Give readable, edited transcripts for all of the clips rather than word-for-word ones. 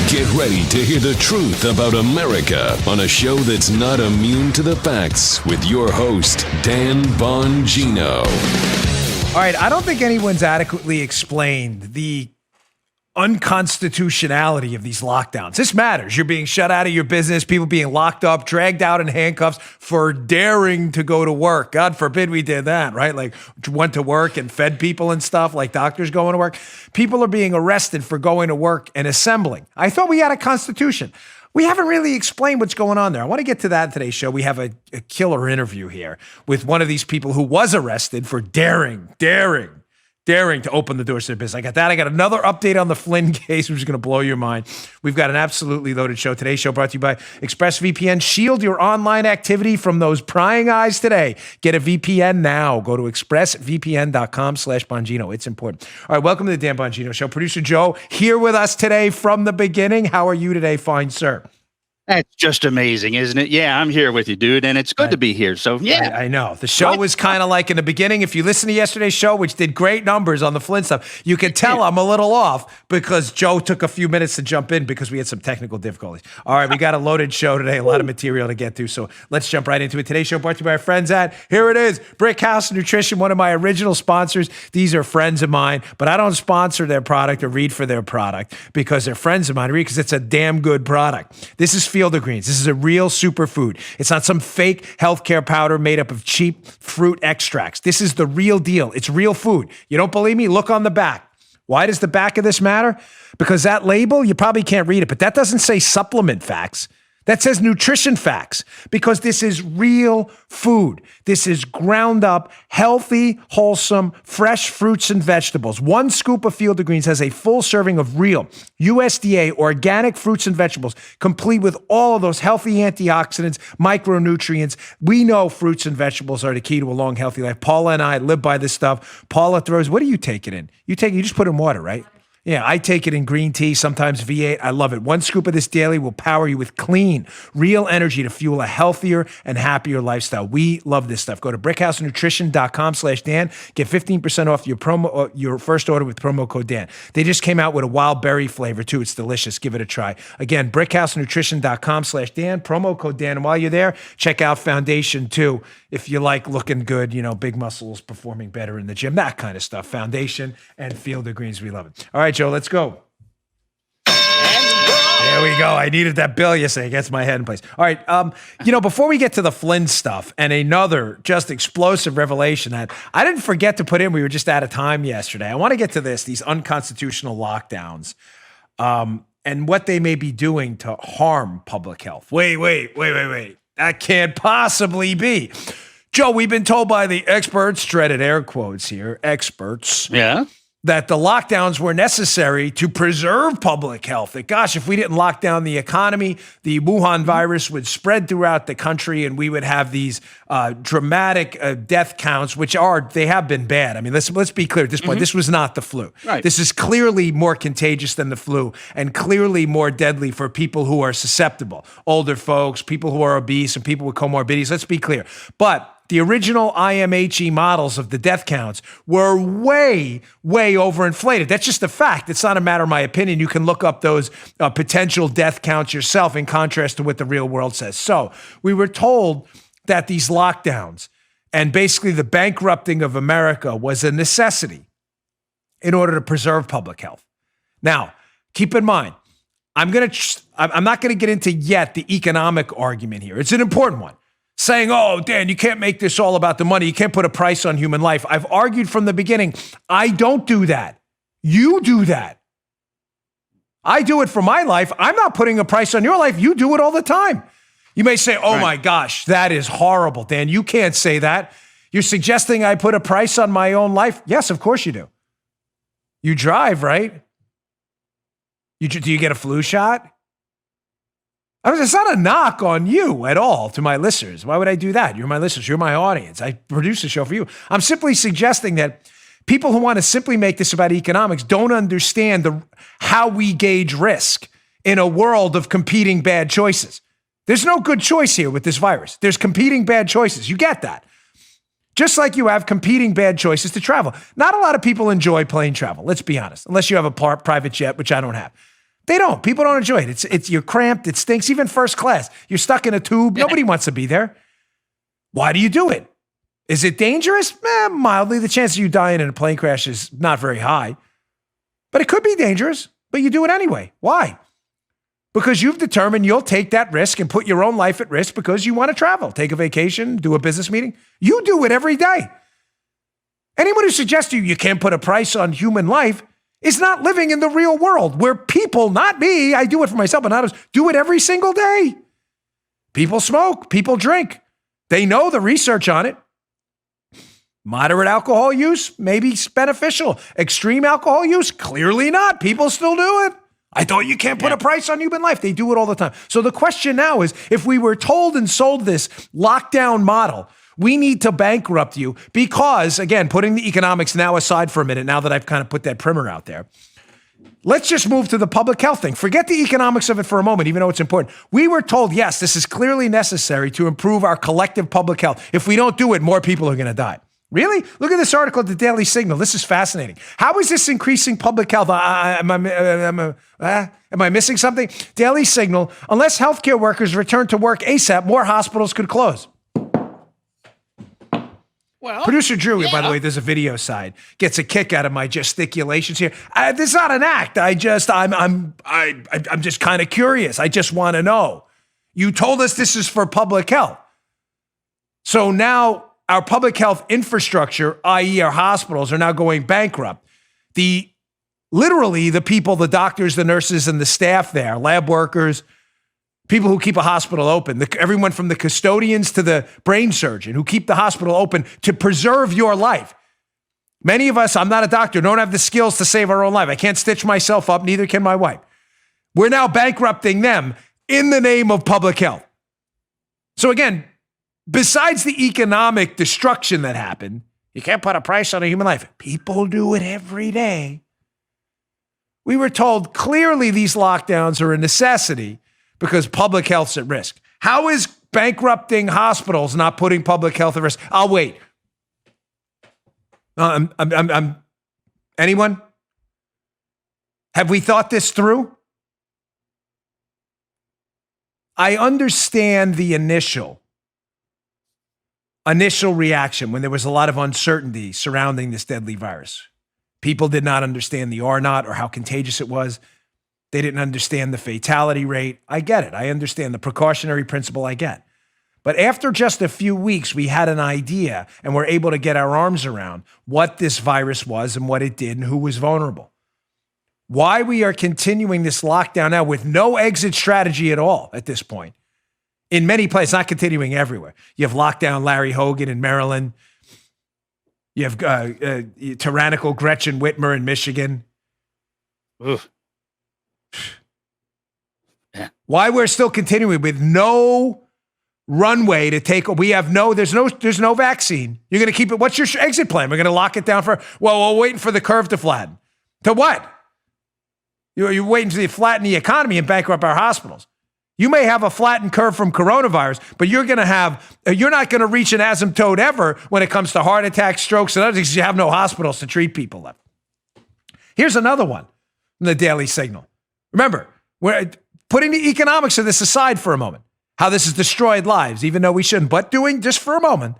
Get ready to hear the truth about America on a show that's not immune to the facts with your host, Dan Bongino. All right, I don't think anyone's adequately explained the unconstitutionality of these lockdowns. This matters. You're being shut out of your business, people being locked up, dragged out in handcuffs for daring to go to work. God forbid we did that, right? Like went to work and fed people and stuff, like doctors going to work. People are being arrested for going to work and assembling. I thought we had a constitution. We haven't really explained what's going on there. I want to get to that in today's show. We have a killer interview here with one of these people who was arrested for daring to open the doors to their business. I got that. I got another update on the Flynn case, which is going to blow your mind. We've got an absolutely loaded show. Today's show brought to you by ExpressVPN. Shield your online activity from those prying eyes today. Get a VPN now. Go to expressvpn.com/Bongino. It's important. All right, welcome to the Dan Bongino Show. Producer Joe here with us today from the beginning. How are you today, fine sir? That's just amazing, isn't it? Yeah, I'm here with you, dude, and it's good to be here. So, yeah. I know. The show was kind of like in the beginning. If you listen to yesterday's show, which did great numbers on the Flynn stuff, you could tell I'm a little off because Joe took a few minutes to jump in because we had some technical difficulties. All right, we got a loaded show today, a lot of material to get to, so let's jump right into it. Today's show brought to you by our friends at, here it is, Brickhouse Nutrition, one of my original sponsors. These are friends of mine, but I don't sponsor their product or read for their product because they're friends of mine. I read because it's a damn good product. This is Field of Greens. This is a real superfood. It's not some fake healthcare powder made up of cheap fruit extracts. This is the real deal. It's real food. You don't believe me? Look on the back. Why does the back of this matter? Because that label, you probably can't read it, but that doesn't say supplement facts. That says nutrition facts, because this is real food. This is ground up, healthy, wholesome, fresh fruits and vegetables. One scoop of Field of Greens has a full serving of real USDA organic fruits and vegetables, complete with all of those healthy antioxidants, micronutrients. We know fruits and vegetables are the key to a long, healthy life. Paula and I live by this stuff. Paula throws, what do you take it in? You just put it in water, right? Yeah, I take it in green tea, sometimes V8. I love it. One scoop of this daily will power you with clean, real energy to fuel a healthier and happier lifestyle. We love this stuff. Go to brickhousenutrition.com/Dan. Get 15% off your first order with promo code Dan. They just came out with a wild berry flavor too. It's delicious. Give it a try. Again, brickhousenutrition.com/Dan. Promo code Dan. And while you're there, check out Foundation too. If you like looking good, big muscles, performing better in the gym, that kind of stuff. Foundation and Field of Greens. We love it. All right, Joe, let's go. There we go. I needed that bill yesterday. It gets my head in place. All right. Before we get to the Flynn stuff and another just explosive revelation that I didn't forget to put in, we were just out of time yesterday. I want to get to these unconstitutional lockdowns and what they may be doing to harm public health. Wait. That can't possibly be. Joe, we've been told by the experts, dreaded air quotes here, experts. Yeah. That the lockdowns were necessary to preserve public health. That, gosh, if we didn't lock down the economy, the Wuhan virus would spread throughout the country and we would have these dramatic death counts, they have been bad. I mean, let's be clear at this point. This was not the flu. Right. This is clearly more contagious than the flu and clearly more deadly for people who are susceptible, older folks, people who are obese, and people with comorbidities. Let's be clear. But the original IMHE models of the death counts were way, way overinflated. That's just a fact. It's not a matter of my opinion. You can look up those potential death counts yourself in contrast to what the real world says. So we were told that these lockdowns and basically the bankrupting of America was a necessity in order to preserve public health. Now, keep in mind, I'm not going to get into yet the economic argument here. It's an important one. Saying, oh, Dan, you can't make this all about the money. You can't put a price on human life. I've argued from the beginning, I don't do that. You do that. I do it for my life. I'm not putting a price on your life. You do it all the time. You may say, oh my gosh, that is horrible, Dan. You can't say that. You're suggesting I put a price on my own life? Yes, of course you do. You drive, right? Do you get a flu shot? It's not a knock on you at all to my listeners. Why would I do that? You're my listeners. You're my audience. I produce a show for you. I'm simply suggesting that people who want to simply make this about economics don't understand how we gauge risk in a world of competing bad choices. There's no good choice here with this virus. There's competing bad choices. You get that. Just like you have competing bad choices to travel. Not a lot of people enjoy plane travel, let's be honest, unless you have a private jet, which I don't have. They don't. People don't enjoy it. You're cramped. It stinks. Even first class. You're stuck in a tube. Nobody wants to be there. Why do you do it? Is it dangerous? Mildly. The chance of you dying in a plane crash is not very high. But it could be dangerous. But you do it anyway. Why? Because you've determined you'll take that risk and put your own life at risk because you want to travel, take a vacation, do a business meeting. You do it every day. Anyone who suggests to you can't put a price on human life is not living in the real world where people, not me, I do it for myself, but not others, do it every single day. People smoke, people drink. They know the research on it. Moderate alcohol use, maybe beneficial. Extreme alcohol use, clearly not. People still do it. I thought you can't put a price on human life. They do it all the time. So the question now is, if we were told and sold this lockdown model, we need to bankrupt you because, again, putting the economics now aside for a minute, now that I've kind of put that primer out there, let's just move to the public health thing. Forget the economics of it for a moment, even though it's important. We were told, yes, this is clearly necessary to improve our collective public health. If we don't do it, more people are going to die. Really? Look at this article at the Daily Signal. This is fascinating. How is this increasing public health? Am I missing something? Daily Signal, unless healthcare workers return to work ASAP, more hospitals could close. Well, Producer Drew, by the way, there's a video side, gets a kick out of my gesticulations here. This is not an act. I'm just kind of curious. I just want to know. You told us this is for public health. So now our public health infrastructure, i.e. our hospitals, are now going bankrupt. Literally the people, the doctors, the nurses, and the staff there, lab workers, people who keep a hospital open, everyone from the custodians to the brain surgeon who keep the hospital open to preserve your life. Many of us, I'm not a doctor, don't have the skills to save our own life. I can't stitch myself up, neither can my wife. We're now bankrupting them in the name of public health. So again, besides the economic destruction that happened, you can't put a price on a human life. People do it every day. We were told clearly these lockdowns are a necessity because public health's at risk. How is bankrupting hospitals not putting public health at risk? I'll wait. Anyone? Have we thought this through? I understand the initial reaction when there was a lot of uncertainty surrounding this deadly virus. People did not understand the R naught or how contagious it was. They didn't understand the fatality rate. I get it. I understand the precautionary principle. I get. But after just a few weeks, we had an idea and were able to get our arms around what this virus was and what it did and who was vulnerable. Why we are continuing this lockdown now with no exit strategy at all at this point. In many places, not continuing everywhere. You have lockdown Larry Hogan in Maryland. You have tyrannical Gretchen Whitmer in Michigan. Oof. Yeah. Why we're still continuing with no runway to take. There's no vaccine. You're going to keep it. What's your exit plan? We're going to lock it down we're waiting for the curve to flatten. To what? You're waiting to flatten the economy and bankrupt our hospitals. You may have a flattened curve from coronavirus, but you're not going to reach an asymptote ever when it comes to heart attacks, strokes, and other things. You have no hospitals to treat people left. Here's another one from the Daily Signal. Remember, we're putting the economics of this aside for a moment, how this has destroyed lives, even though we shouldn't, but doing just for a moment.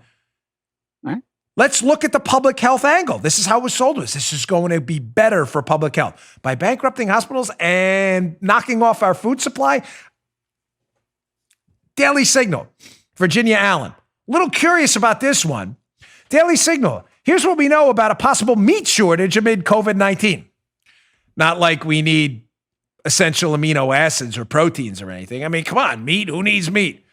Right. Let's look at the public health angle. This is how it was sold to us. This is going to be better for public health. By bankrupting hospitals and knocking off our food supply, Daily Signal, Virginia Allen. A little curious about this one. Daily Signal, here's what we know about a possible meat shortage amid COVID-19. Not like we need essential amino acids or proteins or anything. I mean, come on, meat, who needs meat?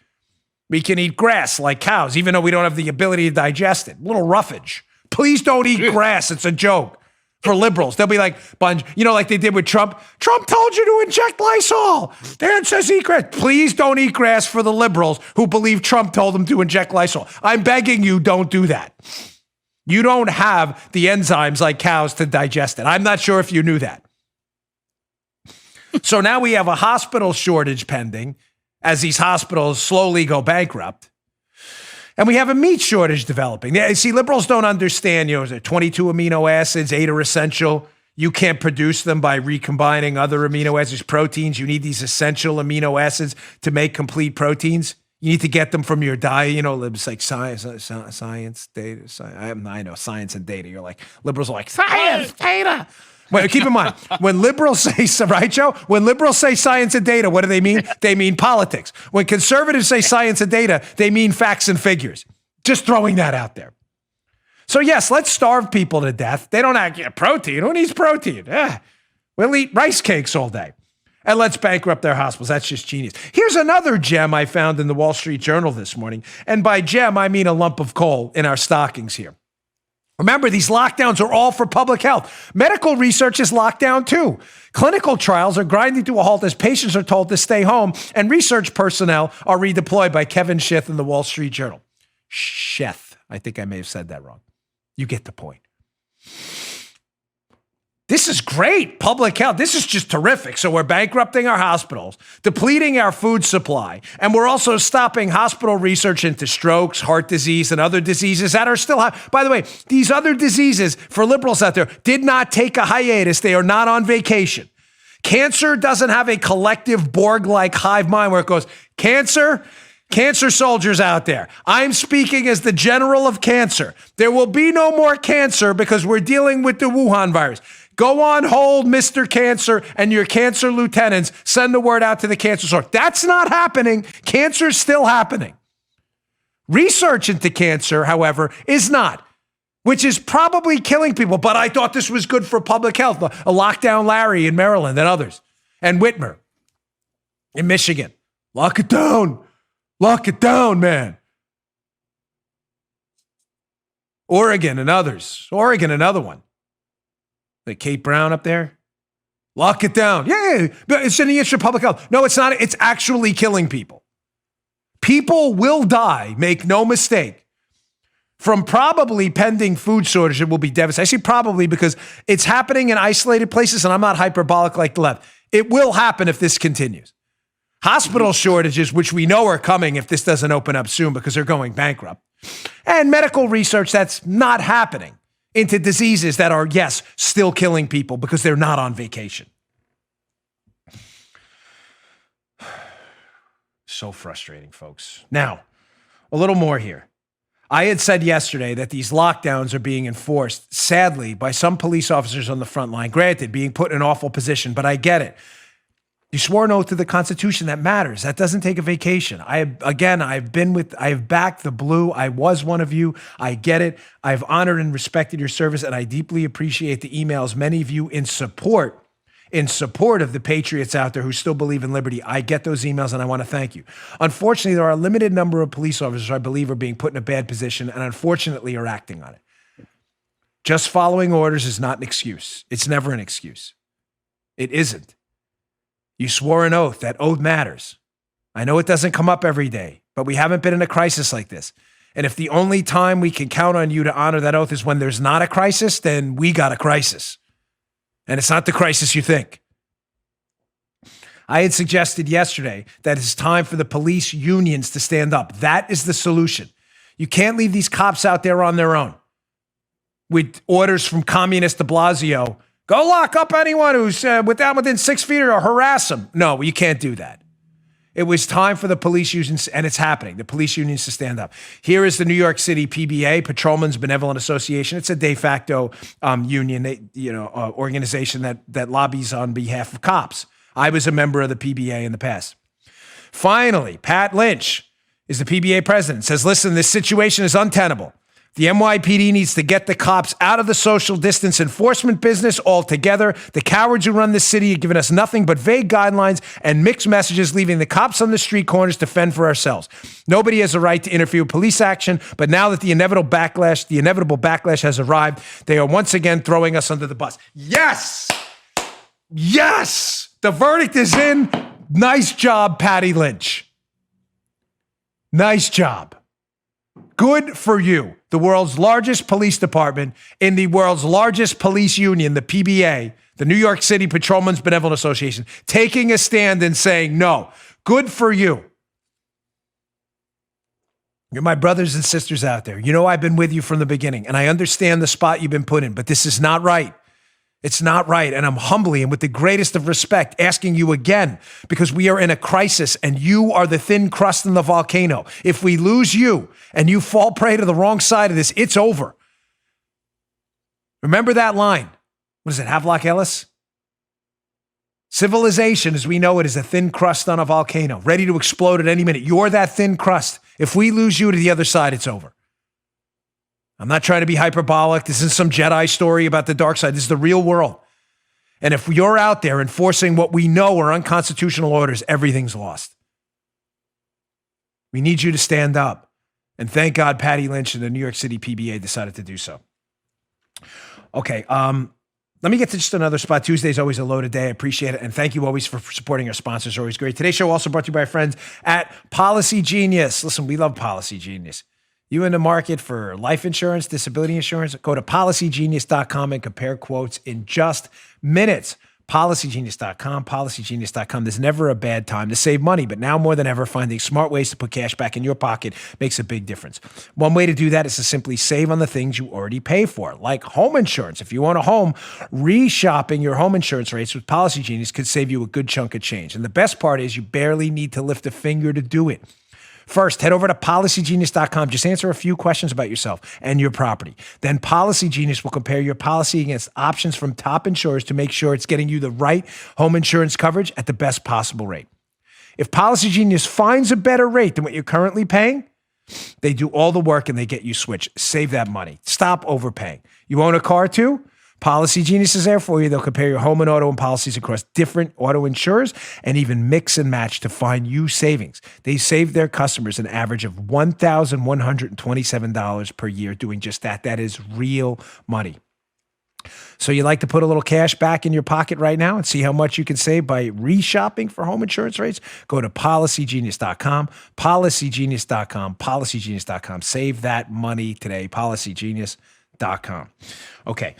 We can eat grass like cows, even though we don't have the ability to digest it. A little roughage. Please don't eat grass. It's a joke. For liberals, they'll be like, like they did with Trump. Trump told you to inject Lysol. Dan says eat grass. Please don't eat grass for the liberals who believe Trump told them to inject Lysol. I'm begging you, don't do that. You don't have the enzymes like cows to digest it. I'm not sure if you knew that. So now we have a hospital shortage pending as these hospitals slowly go bankrupt. And we have a meat shortage developing. See, liberals don't understand, there are 22 amino acids, 8 are essential. You can't produce them by recombining other amino acids, proteins. You need these essential amino acids to make complete proteins. You need to get them from your diet. It's like science, data. I know science and data. You're like, liberals are like, science, data. Well, keep in mind, when liberals say, right, Joe? When liberals say science and data, what do they mean? They mean politics. When conservatives say science and data, they mean facts and figures. Just throwing that out there. So yes, let's starve people to death. They don't get protein. Who needs protein? We'll eat rice cakes all day. And let's bankrupt their hospitals. That's just genius. Here's another gem I found in the Wall Street Journal this morning. And by gem, I mean a lump of coal in our stockings here. Remember, these lockdowns are all for public health. Medical research is locked down too. Clinical trials are grinding to a halt as patients are told to stay home, and research personnel are redeployed by Kevin Sheth in the Wall Street Journal. Sheth. I think I may have said that wrong. You get the point. This is great public health. This is just terrific. So we're bankrupting our hospitals, depleting our food supply, and we're also stopping hospital research into strokes, heart disease, and other diseases that are still high. By the way, these other diseases for liberals out there did not take a hiatus. They are not on vacation. Cancer doesn't have a collective Borg-like hive mind where it goes, cancer soldiers out there. I'm speaking as the general of cancer. There will be no more cancer because we're dealing with the Wuhan virus. Go on hold, Mr. Cancer, and your cancer lieutenants send the word out to the cancer source. That's not happening. Cancer's still happening. Research into cancer, however, is not, which is probably killing people. But I thought this was good for public health. A lockdown Larry in Maryland and others. And Whitmer in Michigan. Lock it down. Lock it down, man. Oregon and others. Oregon, another one. Like Kate Brown up there. Lock it down. Yeah, but it's in the interest of public health. No, it's not. It's actually killing people. People will die, make no mistake, from probably pending food shortage. It will be devastating. I say probably because it's happening in isolated places, and I'm not hyperbolic like the left. It will happen if this continues. Hospital shortages, which we know are coming if this doesn't open up soon because they're going bankrupt. And medical research that's not happening into diseases that are, yes, still killing people because they're not on vacation. So frustrating, folks. Now, a little more here. I had said yesterday that these lockdowns are being enforced, sadly, by some police officers on the front line. Granted, being put in an awful position, but I get it. You swore an oath to the Constitution. That matters. That doesn't take a vacation. I've backed the blue. I was one of you. I get it. I've honored and respected your service, and I deeply appreciate the emails. Many of you in support of the patriots out there who still believe in liberty. I get those emails, and I want to thank you. Unfortunately, there are a limited number of police officers I believe are being put in a bad position, and unfortunately are acting on it. Just following orders is not an excuse. It's never an excuse. It isn't. You swore an oath. That oath matters. I know it doesn't come up every day, but we haven't been in a crisis like this. And if the only time we can count on you to honor that oath is when there's not a crisis, then we got a crisis. And it's not the crisis you think. I had suggested yesterday that it's time for the police unions to stand up. That is the solution. You can't leave these cops out there on their own with orders from Communist de Blasio. Go lock up anyone who's within 6 feet or harass them. No, you can't do that. It was time for the police unions, and it's happening, the police unions to stand up. Here is the New York City PBA, Patrolmen's Benevolent Association. It's a de facto union, organization that lobbies on behalf of cops. I was a member of the PBA in the past. Finally, Pat Lynch is the PBA president, says, listen, this situation is untenable. The NYPD needs to get the cops out of the social distance enforcement business altogether. The cowards who run this city have given us nothing but vague guidelines and mixed messages, leaving the cops on the street corners to fend for ourselves. Nobody has a right to interfere with police action, but now that the inevitable backlash has arrived, they are once again throwing us under the bus. Yes! Yes! The verdict is in. Nice job, Patty Lynch. Nice job. Good for you. The world's largest police department in the world's largest police union, the PBA, the New York City Patrolmen's Benevolent Association, taking a stand and saying no. Good for you. You're my brothers and sisters out there. You know I've been with you from the beginning, and I understand the spot you've been put in, but this is not right. It's not right. And I'm humbly and with the greatest of respect asking you again, because we are in a crisis and you are the thin crust in the volcano. If we lose you and you fall prey to the wrong side of this, it's over. Remember that line. What is it, Havelock Ellis? Civilization, as we know it, is a thin crust on a volcano, ready to explode at any minute. You're that thin crust. If we lose you to the other side, it's over. I'm not trying to be hyperbolic. This isn't some Jedi story about the dark side. This is the real world. And if you're out there enforcing what we know are unconstitutional orders, everything's lost. We need you to stand up. And thank God Patty Lynch and the New York City PBA decided to do so. Okay, let me get to just another spot. Tuesday is always a loaded day. I appreciate it. And thank you always for supporting our sponsors. Always great. Today's show also brought to you by our friends at Policy Genius. Listen, we love Policy Genius. You in the market for life insurance, disability insurance? Go to policygenius.com and compare quotes in just minutes. Policygenius.com, policygenius.com. There's never a bad time to save money, but now more than ever, finding smart ways to put cash back in your pocket makes a big difference. One way to do that is to simply save on the things you already pay for, like home insurance. If you own a home, reshopping your home insurance rates with Policy Genius could save you a good chunk of change. And the best part is you barely need to lift a finger to do it. First, head over to policygenius.com. Just answer a few questions about yourself and your property. Then Policy Genius will compare your policy against options from top insurers to make sure it's getting you the right home insurance coverage at the best possible rate. If Policy Genius finds a better rate than what you're currently paying, they do all the work and they get you switched. Save that money. Stop overpaying. You own a car too? Policy Genius is there for you. They'll compare your home and auto and policies across different auto insurers and even mix and match to find you savings. They save their customers an average of $1,127 per year doing just that. That is real money. So you like to put a little cash back in your pocket right now and see how much you can save by reshopping for home insurance rates? Go to policygenius.com, policygenius.com, policygenius.com. Save that money today, policygenius.com. Okay.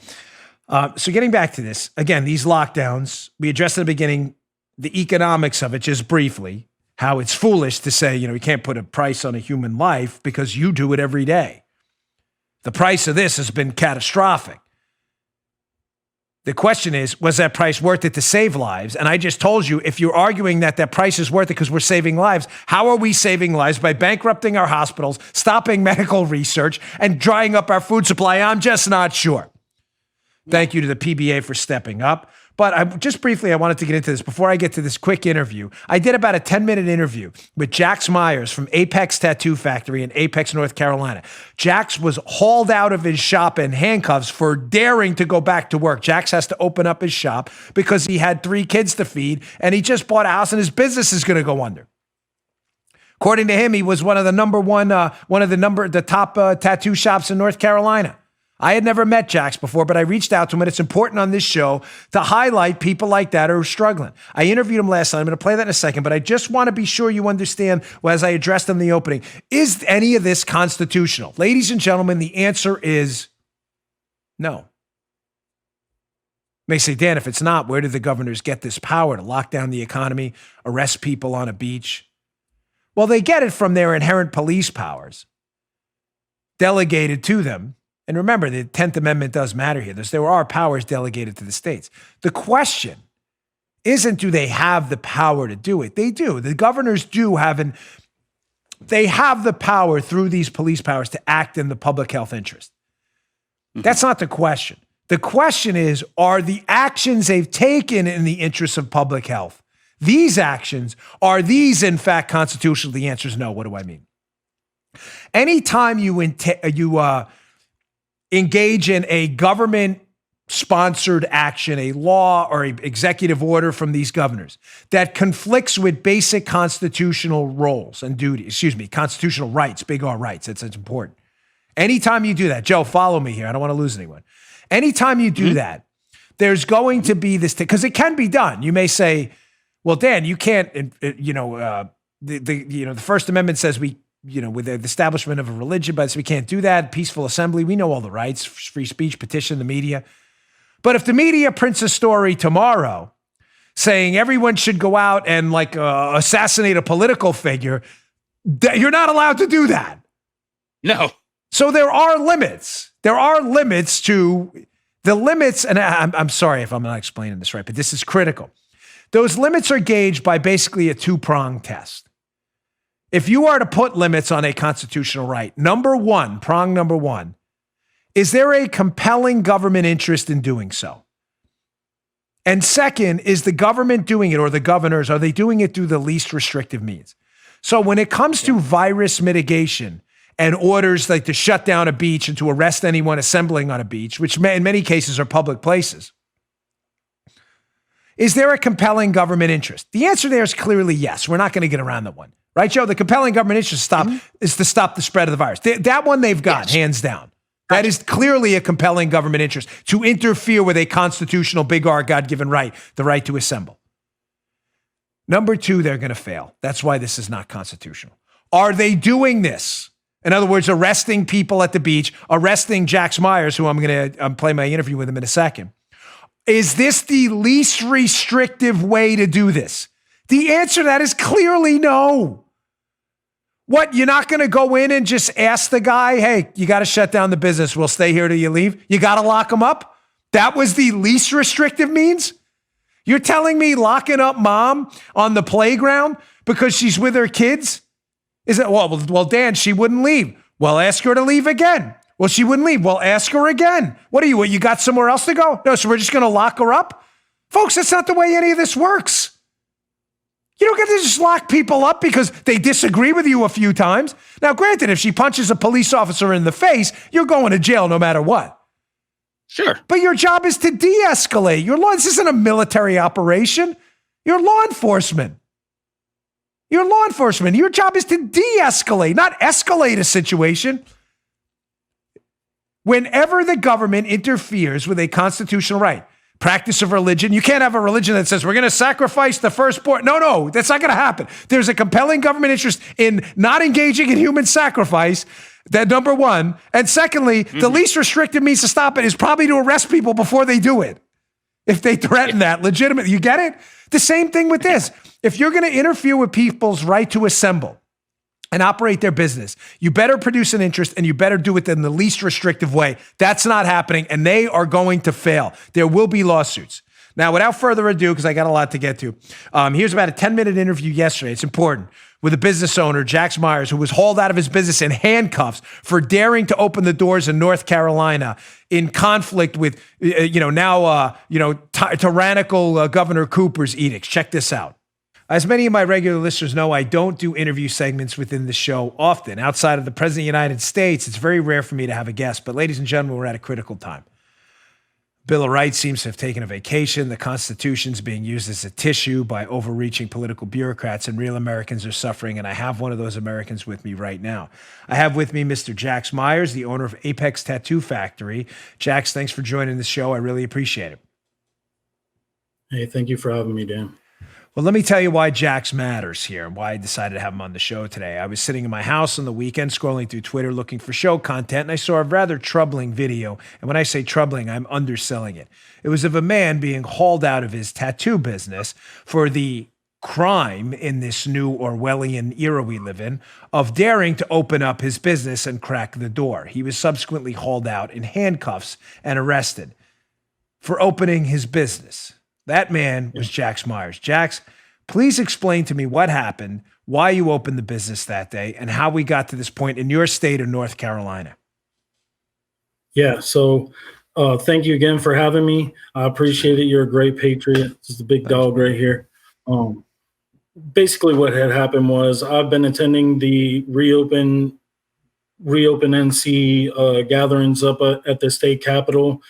So getting back to this, again, these lockdowns, we addressed at the beginning the economics of it just briefly, how it's foolish to say, you can't put a price on a human life because you do it every day. The price of this has been catastrophic. The question is, was that price worth it to save lives? And I just told you, if you're arguing that that price is worth it because we're saving lives, how are we saving lives? By bankrupting our hospitals, stopping medical research, and drying up our food supply? I'm just not sure. Thank you to the PBA for stepping up. But I wanted to get into this before I get to this quick interview. I did about a 10-minute interview with Jax Myers from Apex Tattoo Factory in Apex, North Carolina. Jax was hauled out of his shop in handcuffs for daring to go back to work. Jax has to open up his shop because he had 3 kids to feed, and he just bought a house, and his business is going to go under. According to him, he was one of the top tattoo shops in North Carolina. I had never met Jax before, but I reached out to him, and it's important on this show to highlight people like that who are struggling. I interviewed him last time. I'm going to play that in a second, but I just want to be sure you understand, as I addressed in the opening, is any of this constitutional? Ladies and gentlemen, the answer is no. You may say, Dan, if it's not, where did the governors get this power to lock down the economy, arrest people on a beach? Well, they get it from their inherent police powers delegated to them. And remember, the 10th Amendment does matter here. There are powers delegated to the states. The question isn't, do they have the power to do it? They do. The governors do they have the power through these police powers to act in the public health interest. Mm-hmm. That's not the question. The question is, are the actions they've taken in the interest of public health, these actions, are these in fact constitutional? The answer is no. What do I mean? Anytime you engage in a government-sponsored action, a law or an executive order from these governors that conflicts with basic constitutional roles and duties, constitutional rights, big R rights, it's important. Anytime you do that, Joe, follow me here. I don't want to lose anyone. Anytime you do that, there's going to be this thing, because it can be done. You may say, well, Dan, you can't, the First Amendment says with the establishment of a religion, but we can't do that. Peaceful assembly, we know all the rights, free speech, petition the media. But if the media prints a story tomorrow saying everyone should go out and assassinate a political figure, you're not allowed to do that. No. So there are limits. There are limits to The limits, and I'm sorry if I'm not explaining this right, but this is critical. Those limits are gauged by basically a two-prong test. If you are to put limits on a constitutional right, prong number one, is there a compelling government interest in doing so? And second, is the government doing it, or the governors, are they doing it through the least restrictive means? So when it comes to virus mitigation and orders like to shut down a beach and to arrest anyone assembling on a beach, which in many cases are public places, is there a compelling government interest? The answer there is clearly yes. We're not going to get around that one. Right, Joe? The compelling government interest is to stop the spread of the virus. That one they've got, hands down. That is clearly a compelling government interest, to interfere with a constitutional, big R, God-given right, the right to assemble. Number two, they're going to fail. That's why this is not constitutional. Are they doing this? In other words, arresting people at the beach, arresting Jax Myers, who I'm going to play my interview with him in a second. Is this the least restrictive way to do this? The answer to that is clearly no. What, you're not going to go in and just ask the guy, hey, you got to shut down the business. We'll stay here till you leave. You got to lock him up? That was the least restrictive means? You're telling me locking up mom on the playground because she's with her kids? Is it, well, Dan, she wouldn't leave. Well, ask her to leave again. Well, she wouldn't leave. Well, ask her again. What, you got somewhere else to go? No, so we're just going to lock her up? Folks, that's not the way any of this works. You don't get to just lock people up because they disagree with you a few times. Now, granted, if she punches a police officer in the face, you're going to jail no matter what. Sure. But your job is to de-escalate. This isn't a military operation. You're law enforcement. You're law enforcement. Your job is to de-escalate, not escalate a situation. Whenever the government interferes with a constitutional right, practice of religion. You can't have a religion that says we're going to sacrifice the firstborn. No, that's not going to happen. There's a compelling government interest in not engaging in human sacrifice. That number one. And secondly, the least restrictive means to stop it is probably to arrest people before they do it. If they threaten that legitimately, you get it? The same thing with this. If you're going to interfere with people's right to assemble and operate their business, you better produce an interest and you better do it in the least restrictive way. That's not happening, and they are going to fail. There will be lawsuits. Now, without further ado, because I got a lot to get to, here's about a 10-minute interview yesterday. It's important. With a business owner, Jax Myers, who was hauled out of his business in handcuffs for daring to open the doors in North Carolina in conflict with, tyrannical Governor Cooper's edicts. Check this out. As many of my regular listeners know, I don't do interview segments within the show often. Outside of the President of the United States, it's very rare for me to have a guest. But ladies and gentlemen, we're at a critical time. Bill of Rights seems to have taken a vacation. The Constitution's being used as a tissue by overreaching political bureaucrats, and real Americans are suffering. And I have one of those Americans with me right now. I have with me Mr. Jax Myers, the owner of Apex Tattoo Factory. Jax, thanks for joining the show. I really appreciate it. Hey, thank you for having me, Dan. Well, let me tell you why Jax matters here and why I decided to have him on the show today. I was sitting in my house on the weekend scrolling through Twitter looking for show content, and I saw a rather troubling video. And when I say troubling, I'm underselling it. It was of a man being hauled out of his tattoo business for the crime in this new Orwellian era we live in of daring to open up his business and crack the door. He was subsequently hauled out in handcuffs and arrested for opening his business. That man was Jax Myers. Jax, please explain to me what happened, why you opened the business that day, and how we got to this point in your state of North Carolina. Yeah, so thank you again for having me. I appreciate it. You're a great patriot. This is the big dog right here. Basically what had happened was I've been attending the Reopen NC gatherings up at the state capitol,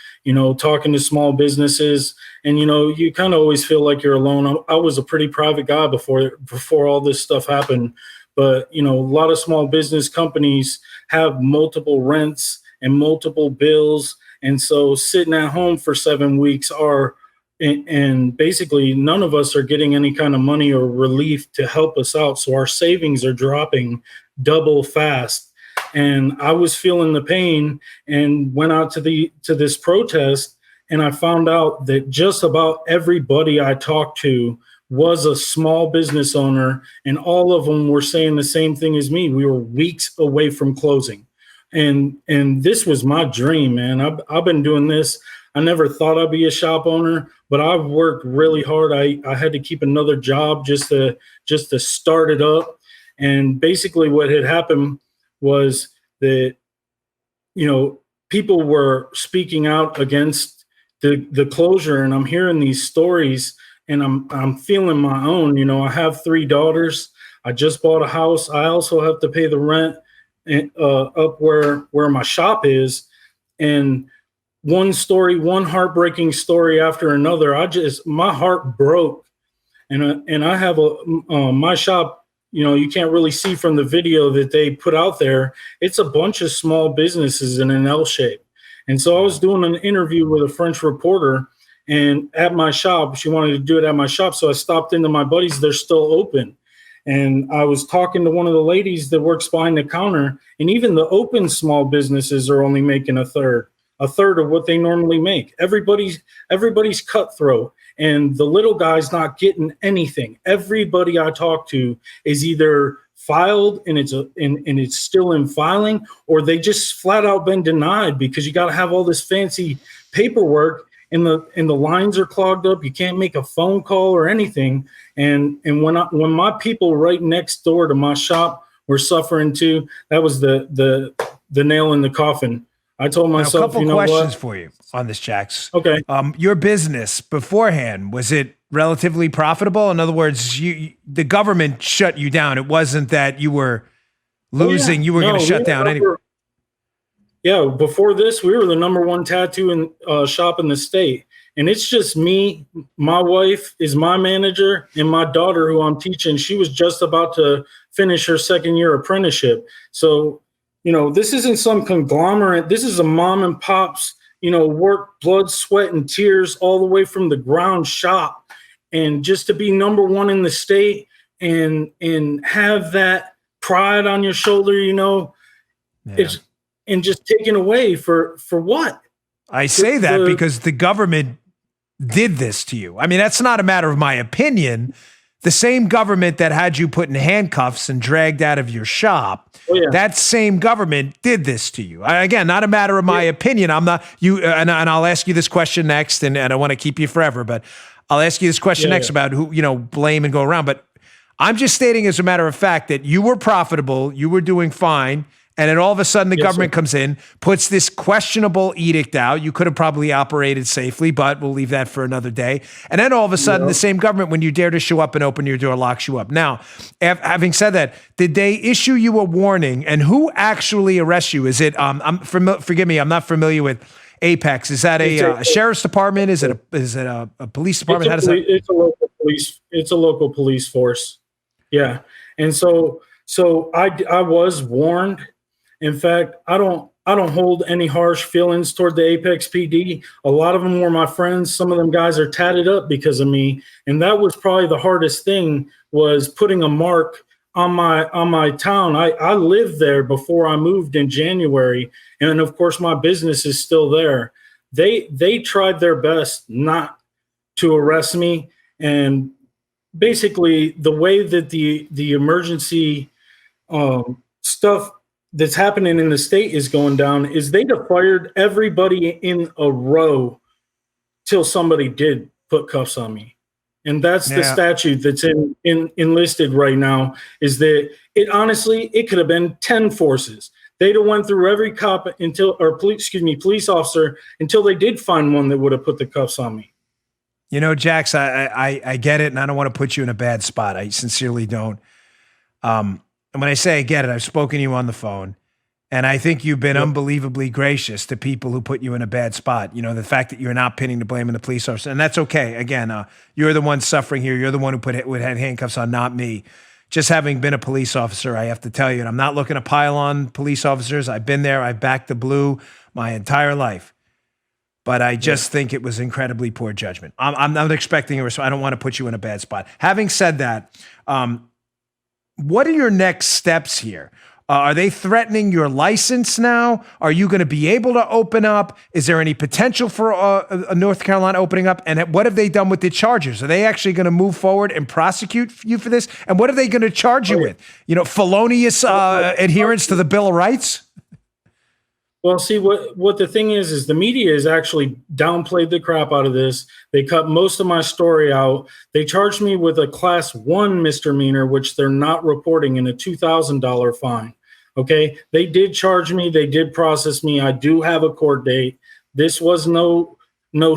talking to small businesses. And, you kind of always feel like you're alone. I was a pretty private guy before all this stuff happened. But, a lot of small business companies have multiple rents and multiple bills. And so sitting at home for 7 weeks and basically none of us are getting any kind of money or relief to help us out. So our savings are dropping double fast. And I was feeling the pain and went out to this protest, and I found out that just about everybody I talked to was a small business owner, and all of them were saying the same thing as me. We were weeks away from closing. And this was my dream, man. I've been doing this. I never thought I'd be a shop owner, but I've worked really hard. I had to keep another job just to start it up. And basically what had happened was that, people were speaking out against the closure, and I'm hearing these stories, and I'm feeling my own. I have 3 daughters. I just bought a house. I also have to pay the rent up where my shop is. And one heartbreaking story after another, my heart broke. And I have my shop, you can't really see from the video that they put out there. It's a bunch of small businesses in an L shape. And so I was doing an interview with a French reporter, and at my shop, she wanted to do it at my shop. So I stopped into my buddies. They're still open. And I was talking to one of the ladies that works behind the counter, and even the open small businesses are only making a third of what they normally make. Everybody's cutthroat, and the little guy's not getting anything. Everybody I talk to is either filed and it's still in filing, or they just flat out been denied because you got to have all this fancy paperwork, and the lines are clogged up. You can't make a phone call or anything. And when my people right next door to my shop were suffering too, that was the nail in the coffin. I told myself, a couple questions for you on this, Jax. Okay. Your business beforehand, was it relatively profitable? In other words, the government shut you down. It wasn't that you were losing. You were going to shut down anyway. Yeah, before this, we were the number 1 tattoo shop in the state. And it's just me. My wife is my manager, and my daughter, who I'm teaching, she was just about to finish her 2nd year apprenticeship. So, this isn't some conglomerate. This is a mom and pops, work, blood, sweat, and tears all the way from the ground shop. And just to be number 1 in the state and have that pride on your shoulder, it's, and just taken away for what? I say that because the government did this to you. I mean, that's not a matter of my opinion. The same government that had you put in handcuffs and dragged out of your shop, that same government did this to you. Again, not a matter of my opinion. I'm not you, and I'll ask you this question next, and I want to keep you forever, but I'll ask you this question next about who, blame and go around. But I'm just stating as a matter of fact that you were profitable, you were doing fine. And then all of a sudden the government comes in, puts this questionable edict out. You could have probably operated safely, but we'll leave that for another day. And then all of a sudden the same government, when you dare to show up and open your door, locks you up. Now, having said that, did they issue you a warning? And who actually arrests you? Is it, forgive me, I'm not familiar with Apex. Is that a sheriff's department? Is it a police department? How does that? It's a local police. It's a local police force. Yeah. And so I was warned. In fact, I don't hold any harsh feelings toward the Apex PD. A lot of them were my friends. Some of them guys are tatted up because of me. And that was probably the hardest thing, was putting a mark on my town. I lived there before I moved in January. And of course my business is still there. They tried their best not to arrest me. And basically the way that the emergency stuff that's happening in the state is going down is they'd have fired everybody in a row till somebody did put cuffs on me. And that's the statute that's enlisted right now, is that it could have been 10 forces. They'd have went through every cop police officer until they did find one that would have put the cuffs on me. Jax, I get it, and I don't want to put you in a bad spot. I sincerely don't. And when I say I get it, I've spoken to you on the phone, and I think you've been unbelievably gracious to people who put you in a bad spot. The fact that you're not pinning the blame on the police officer, and that's okay. Again, you're the one suffering here. You're the one who had handcuffs on, not me. Just having been a police officer, I have to tell you, and I'm not looking to pile on police officers. I've been there. I've backed the blue my entire life. But I just think it was incredibly poor judgment. I'm not expecting a response. I don't want to put you in a bad spot. Having said that, what are your next steps here? Are they threatening your license now? Are you going to be able to open up? Is there any potential for a North Carolina opening up? And what have they done with the charges? Are they actually going to move forward and prosecute you for this? And what are they going to charge you with? Felonious adherence to the Bill of Rights? Well, see what the thing is the media has actually downplayed the crap out of this. They cut most of my story out. They charged me with a class 1 misdemeanor, which they're not reporting, in a $2,000 fine. Okay, they did charge me. They did process me. I do have a court date. This was no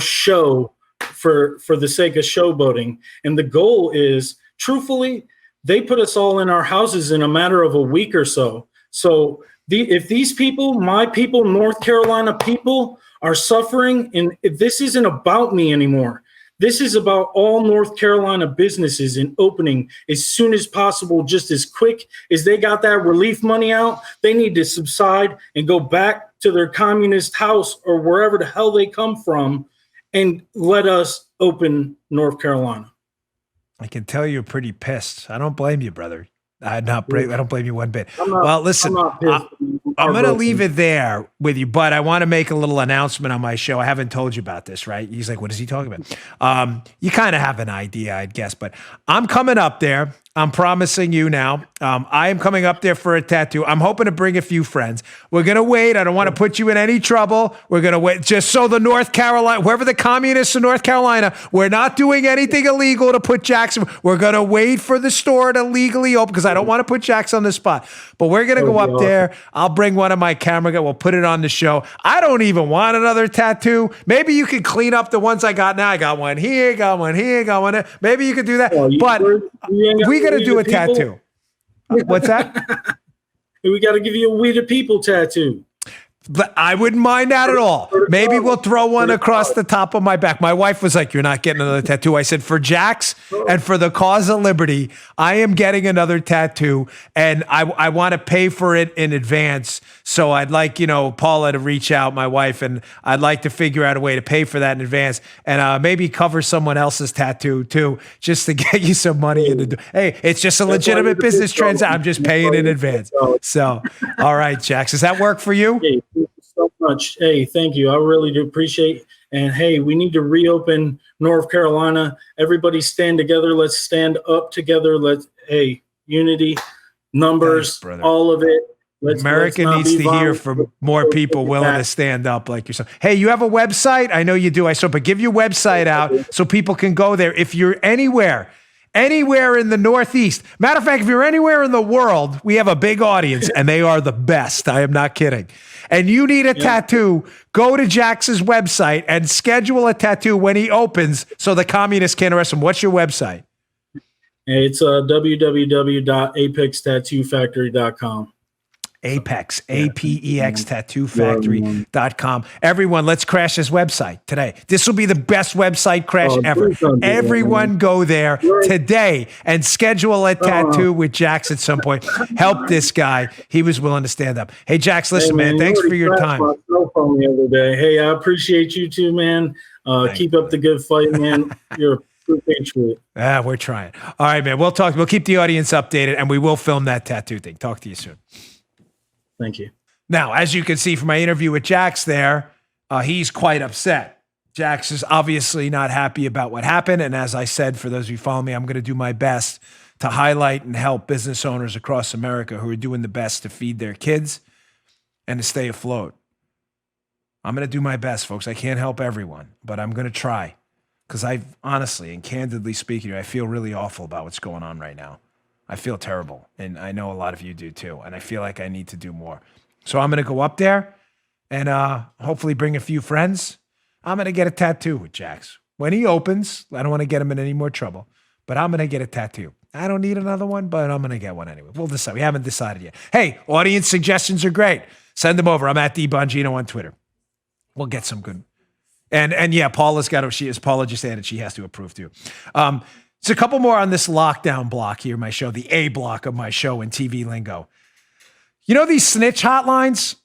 show for the sake of showboating. And the goal is, truthfully, they put us all in our houses in a matter of a week or so. So if these people, my people, North Carolina people, are suffering, and this isn't about me anymore. This is about all North Carolina businesses and opening as soon as possible, just as quick as they got that relief money out. They need to subside and go back to their communist house or wherever the hell they come from and let us open North Carolina. I can tell you're pretty pissed. I don't blame you, brother. I don't blame you one bit. Well, listen, I'm going to leave it there with you, but I want to make a little announcement on my show. I haven't told you about this, right? He's like, what is he talking about? You kind of have an idea, I'd guess, but I'm coming up there. I'm promising you now. I am coming up there for a tattoo. I'm hoping to bring a few friends. We're going to wait. I don't want to put you in any trouble. We're going to wait just so the North Carolina, whoever the communists in North Carolina, we're not doing anything illegal to put Jackson. We're going to wait for the store to legally open because I don't want to put Jackson on the spot. But we're going to go up there. I'll bring one of my camera guys. We'll put it on the show. I don't even want another tattoo. Maybe you could clean up the ones I got now. I got one here, got one here, got one there. Maybe you could do that. But we got to do a tattoo. What's that? We got to give you a We the People tattoo. But I wouldn't mind that at all. Maybe we'll throw one across the top of my back. My wife was like, you're not getting another tattoo. I said, for Jax and for the cause of liberty, I am getting another tattoo, and I want to pay for it in advance. So I'd like, Paula to reach out, my wife, and I'd like to figure out a way to pay for that in advance and maybe cover someone else's tattoo too, just to get you some money in the Hey, it's just a legitimate business transaction. I'm just paying in advance. So, all right, Jax, does that work for you? Hey, thank you so much. Hey, thank you. I really do appreciate it. And hey, we need to reopen North Carolina. Everybody stand together. Let's stand up together. Unity, numbers, thanks, all of it. America needs to hear from more people willing to stand up like yourself. Hey, you have a website? I know you do. But give your website out so people can go there. If you're anywhere in the Northeast, matter of fact, if you're anywhere in the world, we have a big audience and they are the best. I am not kidding. And you need a tattoo, go to Jax's website and schedule a tattoo when he opens so the communists can't arrest him. What's your website? It's www.apextattoofactory.com. Apex, APEX tattoo-factory.com. Everyone, let's crash this website today. This will be the best website crash ever. Everyone go there today and schedule a tattoo with Jax at some point. Help this guy. He was willing to stand up. Hey, Jax, listen, man, thanks for your time. My cell phone the other day. Hey, I appreciate you too, man. Keep up the good fight, man. You're a true patriot. We're trying. All right, man, we'll talk. We'll keep the audience updated, and we will film that tattoo thing. Talk to you soon. Thank you. Now, as you can see from my interview with Jax there, he's quite upset. Jax is obviously not happy about what happened. And as I said, for those of you following me, I'm going to do my best to highlight and help business owners across America who are doing the best to feed their kids and to stay afloat. I'm going to do my best, folks. I can't help everyone, but I'm going to try because I honestly and candidly speaking, I feel really awful about what's going on right now. I feel terrible, and I know a lot of you do too, and I feel like I need to do more. So I'm going to go up there and hopefully bring a few friends. I'm going to get a tattoo with Jax. When he opens, I don't want to get him in any more trouble, but I'm going to get a tattoo. I don't need another one, but I'm going to get one anyway. We'll decide. We haven't decided yet. Hey, audience suggestions are great. Send them over. I'm at Bongino on Twitter. We'll get some good. And yeah, Paula just added she has to approve too. It's a couple more on this lockdown block here, my show, the A block of my show in TV lingo. You know these snitch hotlines?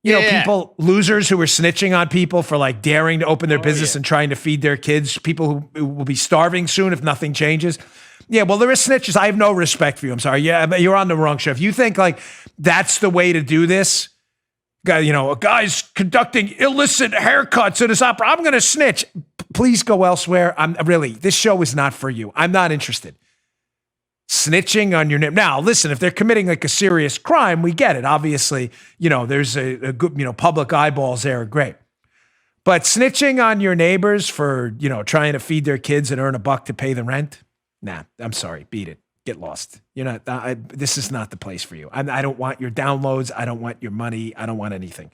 You know, people, losers who are snitching on people for like daring to open their business and trying to feed their kids, people who will be starving soon if nothing changes. Yeah, well, there are snitches. I have no respect for you. I'm sorry. Yeah, you're on the wrong show. If you think like that's the way to do this, a guy's conducting illicit haircuts at his opera, I'm going to snitch. Please go elsewhere. This show is not for you. I'm not interested. snitching on your name. Now, listen, if they're committing like a serious crime, we get it. Obviously, there's a good, public eyeballs there are great. But snitching on your neighbors for, trying to feed their kids and earn $1 to pay the rent, nah, I'm sorry, beat it. Get lost. This is not the place for you. I don't want your downloads. I don't want your money. I don't want anything.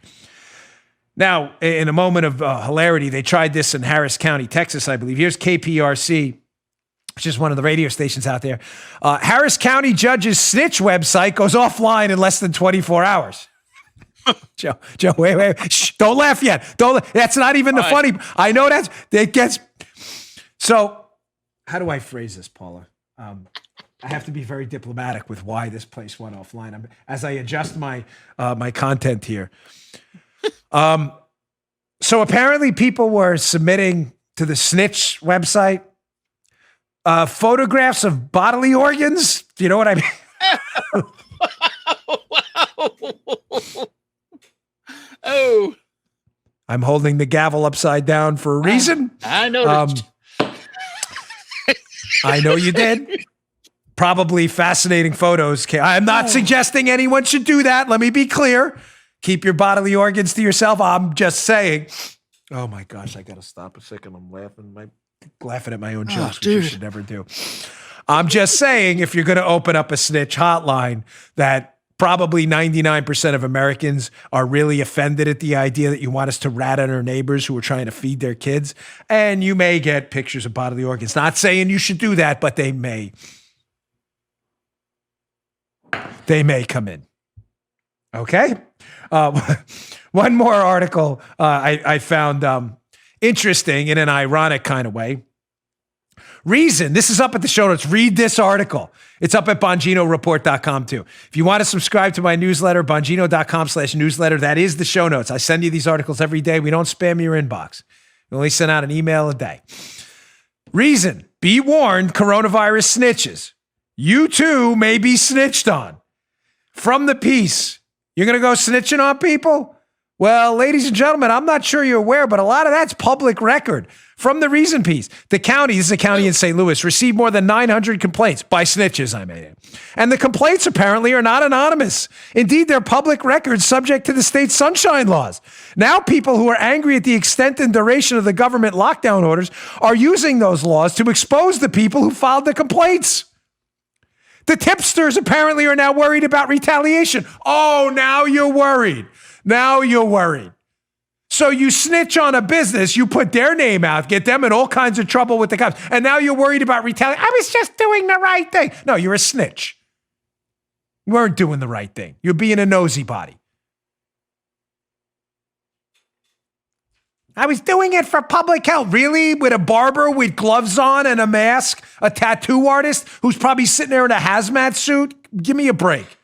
Now, in a moment of hilarity, they tried this in Harris County, Texas, I believe. Here's KPRC, which is one of the radio stations out there. Harris County judge's snitch website goes offline in less than 24 hours. Joe, wait. Shh, don't laugh yet. That's not even the funny. I know it gets. So how do I phrase this, Paula? I have to be very diplomatic with why this place went offline. As I adjust my content here. So apparently people were submitting to the snitch website photographs of bodily organs. Do you know what I mean? Oh. I'm holding the gavel upside down for a reason. I noticed. I know you did. Probably fascinating photos. I'm not suggesting anyone should do that. Let me be clear. Keep your bodily organs to yourself. I'm just saying. Oh my gosh, I gotta stop a second. I'm laughing at my own jokes, which you should never do. I'm just saying, if you're gonna open up a snitch hotline, that probably 99% of Americans are really offended at the idea that you want us to rat on our neighbors who are trying to feed their kids. And you may get pictures of bodily organs. Not saying you should do that, but they may. They may come in. Okay? One more article I found interesting in an ironic kind of way. Reason, this is up at the show notes. Read this article. It's up at BonginoReport.com too. If you want to subscribe to my newsletter, Bongino.com/newsletter, that is the show notes. I send you these articles every day. We don't spam your inbox. We only send out an email a day. Reason, be warned, coronavirus snitches. You too may be snitched on. From the piece, you're going to go snitching on people? Well, ladies and gentlemen, I'm not sure you're aware, but a lot of that's public record. From the Reason piece, the county, this is a county in St. Louis, received more than 900 complaints by snitches, I made it. And the complaints apparently are not anonymous. Indeed, they're public records subject to the state's sunshine laws. Now people who are angry at the extent and duration of the government lockdown orders are using those laws to expose the people who filed the complaints. The tipsters apparently are now worried about retaliation. Oh, now you're worried. Now you're worried. So you snitch on a business, you put their name out, get them in all kinds of trouble with the cops, and now you're worried about retaliation. I was just doing the right thing. No, you're a snitch. You weren't doing the right thing. You're being a nosy body. I was doing it for public health. Really? With a barber with gloves on and a mask? A tattoo artist who's probably sitting there in a hazmat suit? Give me a break.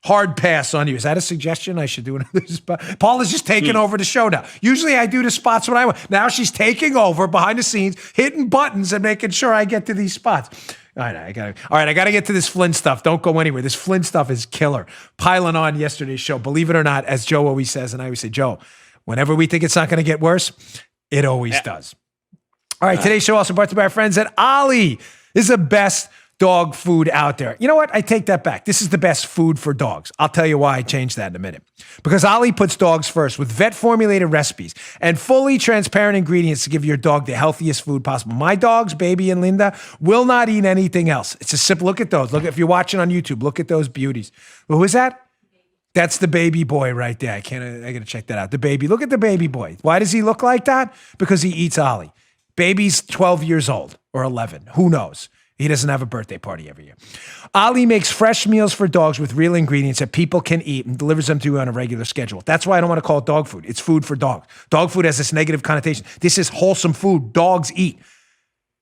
Hard pass on you. Is that a suggestion? I should do another spot. Paula's just taking over the show now. Usually I do the spots when I want. Now she's taking over behind the scenes, hitting buttons and making sure I get to these spots. All right, I got to get to this Flynn stuff. Don't go anywhere. This Flynn stuff is killer. Piling on yesterday's show. Believe it or not, as Joe always says, and I always say, Joe, whenever we think it's not going to get worse, it always does. All right, today's show also brought to you by our friends at Ollie. This is the best dog food out there. You know what? I take that back. This is the best food for dogs. I'll tell you why I changed that in a minute. Because Ollie puts dogs first with vet-formulated recipes and fully transparent ingredients to give your dog the healthiest food possible. My dogs, Baby and Linda, will not eat anything else. It's a simple, look at those. Look, if you're watching on YouTube, look at those beauties. Well, who is that? That's the baby boy right there. I got to check that out. The baby. Look at the baby boy. Why does he look like that? Because he eats Ollie. Baby's 12 years old or 11. Who knows? He doesn't have a birthday party every year. Ollie makes fresh meals for dogs with real ingredients that people can eat and delivers them to you on a regular schedule. That's why I don't want to call it dog food. It's food for dogs. Dog food has this negative connotation. This is wholesome food dogs eat.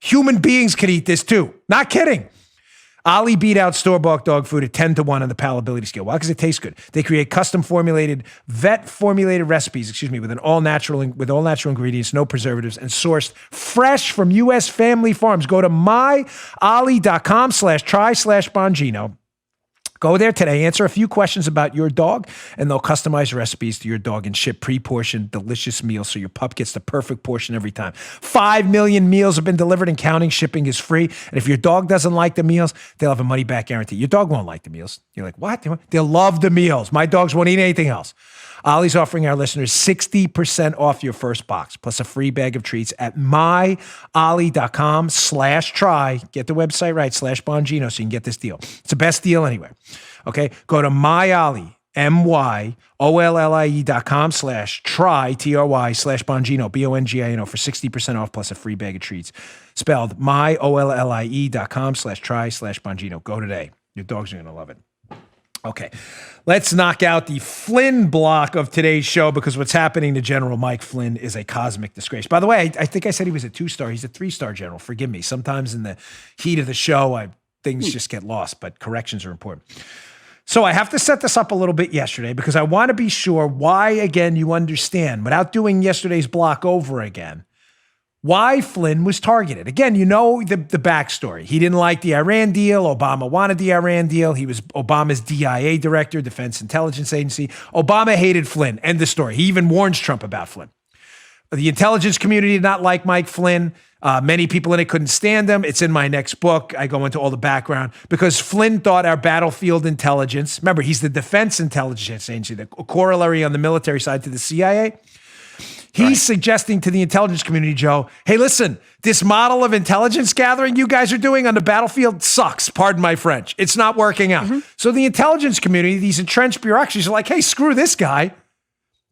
Human beings can eat this too. Not kidding. Ollie beat out store-bought dog food at 10-1 on the palatability scale. Why? Because it tastes good. They create vet-formulated recipes, with all natural ingredients, no preservatives, and sourced fresh from U.S. family farms. Go to myollie.com/try/Bongino. Go there today, answer a few questions about your dog, and they'll customize recipes to your dog and ship pre-portioned, delicious meals so your pup gets the perfect portion every time. 5 million meals have been delivered and counting. Shipping is free. And if your dog doesn't like the meals, they'll have a money-back guarantee. Your dog won't like the meals. You're like, what? They'll love the meals. My dogs won't eat anything else. Ollie's offering our listeners 60% off your first box, plus a free bag of treats at myollie.com/try. Get the website right, /Bongino, so you can get this deal. It's the best deal anywhere. Okay? Go to myollie, myollie.com/try, TRY/Bongino, Bongino, for 60% off plus a free bag of treats. Spelled myollie.com/try/Bongino. Go today. Your dogs are going to love it. Okay, let's knock out the Flynn block of today's show, because what's happening to General Mike Flynn is a cosmic disgrace. By the way, I think I said he was a 2-star. He's a 3-star general. Forgive me. Sometimes in the heat of the show, things just get lost, but corrections are important. So I have to set this up a little bit yesterday because I want to be sure why, again, you understand, without doing yesterday's block over again, why Flynn was targeted. Again, you know the backstory. He didn't like the Iran deal. Obama wanted the Iran deal. He was Obama's DIA director, Defense Intelligence Agency. Obama hated Flynn. End of story. He even warns Trump about Flynn. The intelligence community did not like Mike Flynn. Many people in it couldn't stand him. It's in my next book. I go into all the background because Flynn thought our battlefield intelligence, remember, he's the Defense Intelligence Agency, the corollary on the military side to the CIA. He's suggesting to the intelligence community, Joe, hey, listen, this model of intelligence gathering you guys are doing on the battlefield sucks. Pardon my French. It's not working out. So the intelligence community, these entrenched bureaucracies are like, hey, screw this guy.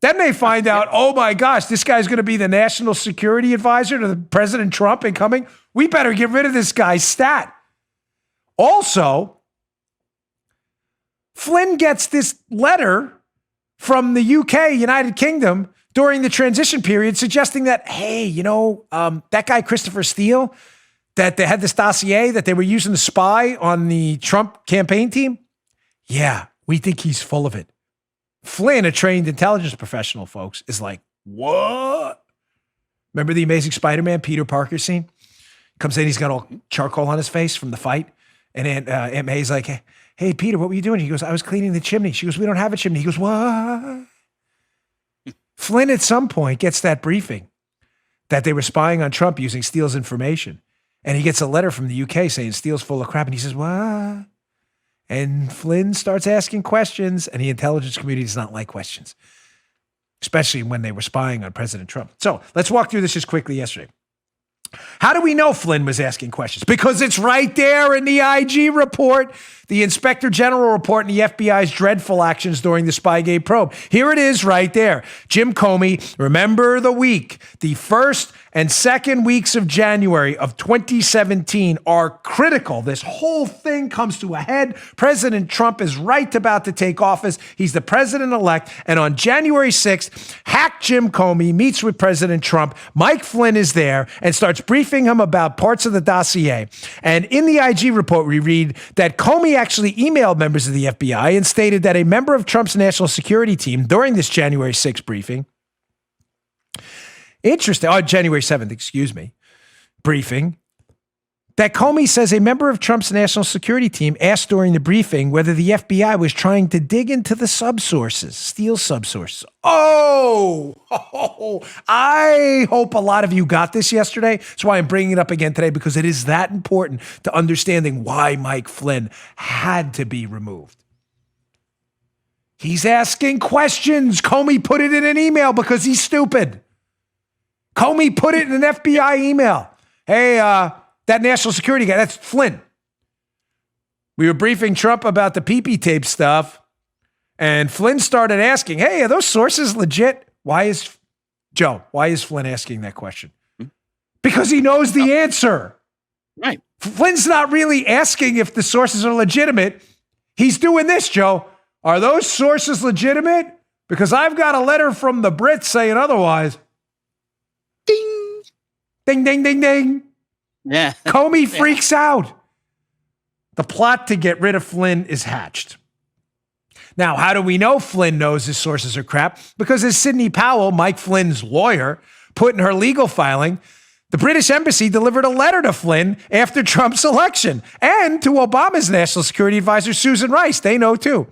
Then they find out, oh my gosh, this guy's going to be the national security advisor to the President Trump incoming. We better get rid of this guy's stat. Also, Flynn gets this letter from the UK, United Kingdom, during the transition period, suggesting that, hey, that guy Christopher Steele, that they had this dossier that they were using to spy on the Trump campaign team. Yeah, we think he's full of it. Flynn, a trained intelligence professional, folks, is like, what? Remember the Amazing Spider-Man Peter Parker scene? Comes in, he's got all charcoal on his face from the fight. And Aunt May's like, hey, Peter, what were you doing? He goes, I was cleaning the chimney. She goes, we don't have a chimney. He goes, what? Flynn at some point gets that briefing that they were spying on Trump using Steele's information. And he gets a letter from the UK saying Steele's full of crap. And he says, what? And Flynn starts asking questions, and the intelligence community does not like questions, especially when they were spying on President Trump. So let's walk through this just quickly yesterday. How do we know Flynn was asking questions? Because it's right there in the IG report, the Inspector General report, and the FBI's dreadful actions during the Spygate probe. Here it is right there. Jim Comey, remember the week, the first and second weeks of January of 2017 are critical. This whole thing comes to a head. President Trump is right about to take office. He's the president-elect. And on January 6th, hack Jim Comey meets with President Trump. Mike Flynn is there and starts briefing him about parts of the dossier. And in the IG report, we read that Comey actually emailed members of the FBI and stated that a member of Trump's national security team during this January 6th briefing, January 7th, briefing, that Comey says a member of Trump's national security team asked during the briefing whether the FBI was trying to dig into the subsources, Steele subsources. Oh, I hope a lot of you got this yesterday. That's why I'm bringing it up again today, because it is that important to understanding why Mike Flynn had to be removed. He's asking questions. Comey put it in an email because he's stupid. Comey put it in an FBI email. Hey, that national security guy, that's Flynn. We were briefing Trump about the pee-pee tape stuff, and Flynn started asking, hey, are those sources legit? Why is Flynn asking that question? Because he knows the answer. Right. Flynn's not really asking if the sources are legitimate. He's doing this, Joe. Are those sources legitimate? Because I've got a letter from the Brits saying otherwise. Ding. Ding, ding, ding, ding. Yeah. Comey freaks out. The plot to get rid of Flynn is hatched. Now, how do we know Flynn knows his sources are crap? Because as Sidney Powell, Mike Flynn's lawyer, put in her legal filing, The British embassy delivered a letter to Flynn after Trump's election and to Obama's national security advisor, Susan Rice. They know too.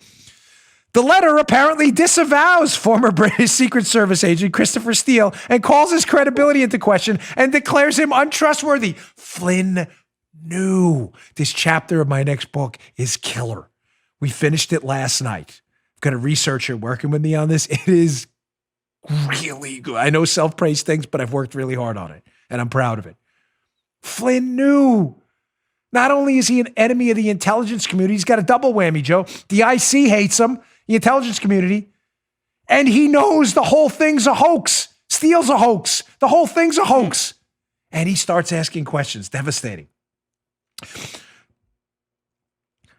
The letter apparently disavows former British Secret Service agent Christopher Steele and calls his credibility into question and declares him untrustworthy. Flynn knew. This chapter of my next book is killer. We finished it last night. I've got a researcher working with me on this. It is really good. I know self-praise things, but I've worked really hard on it, and I'm proud of it. Flynn knew. Not only is he an enemy of the intelligence community, he's got a double whammy, Joe. The IC hates him, the intelligence community, and he knows the whole thing's a hoax. Steele's a hoax. The whole thing's a hoax. And he starts asking questions. Devastating.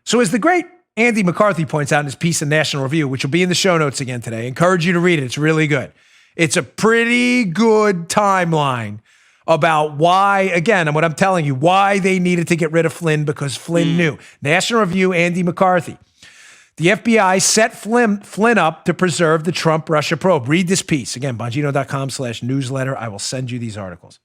So as the great Andy McCarthy points out in his piece in National Review, which will be in the show notes again today, I encourage you to read it. It's really good. It's a pretty good timeline about why, again, and what I'm telling you, why they needed to get rid of Flynn, because Flynn knew. National Review, Andy McCarthy. The FBI set Flynn up to preserve the Trump-Russia probe. Read this piece. Again, Bongino.com/newsletter. I will send you these articles.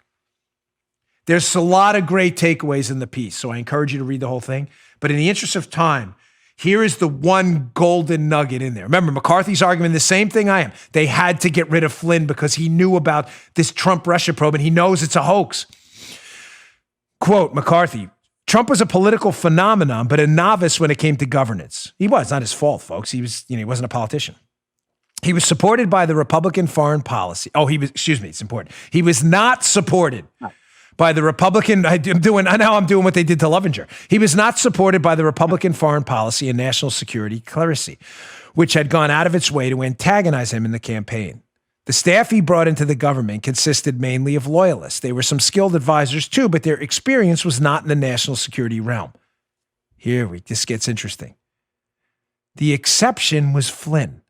There's a lot of great takeaways in the piece, so I encourage you to read the whole thing. But in the interest of time, here is the one golden nugget in there. Remember, McCarthy's arguing the same thing I am. They had to get rid of Flynn because he knew about this Trump-Russia probe and he knows it's a hoax. Quote, McCarthy, Trump was a political phenomenon, but a novice when it came to governance. He was, not his fault, folks. He wasn't a politician. He was supported by the Republican foreign policy. It's important. He was not supported by the Republican, I'm doing what they did to Lovinger. He was not supported by the Republican foreign policy and national security clerisy, which had gone out of its way to antagonize him in the campaign. The staff he brought into the government consisted mainly of loyalists. They were some skilled advisors too, but their experience was not in the national security realm. This gets interesting. The exception was Flynn.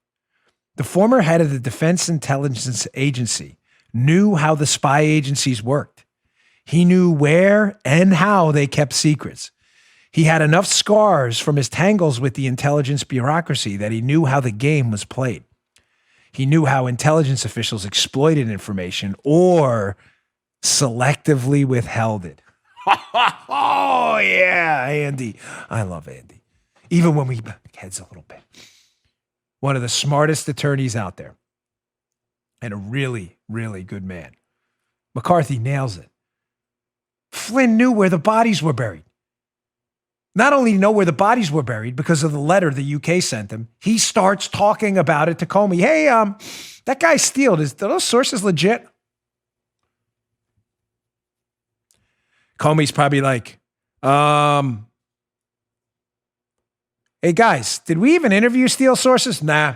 The former head of the Defense Intelligence Agency knew how the spy agencies worked. He knew where and how they kept secrets. He had enough scars from his tangles with the intelligence bureaucracy that he knew how the game was played. He knew how intelligence officials exploited information or selectively withheld it. Oh, yeah, Andy. I love Andy. Even when we heads a little bit. One of the smartest attorneys out there. And a really, really good man. McCarthy nails it. Flynn knew where the bodies were buried. Not only know where the bodies were buried because of the letter the UK sent him, he starts talking about it to Comey. Hey, that guy Steele, are those sources legit? Comey's probably like, hey guys, did we even interview Steele sources? Nah.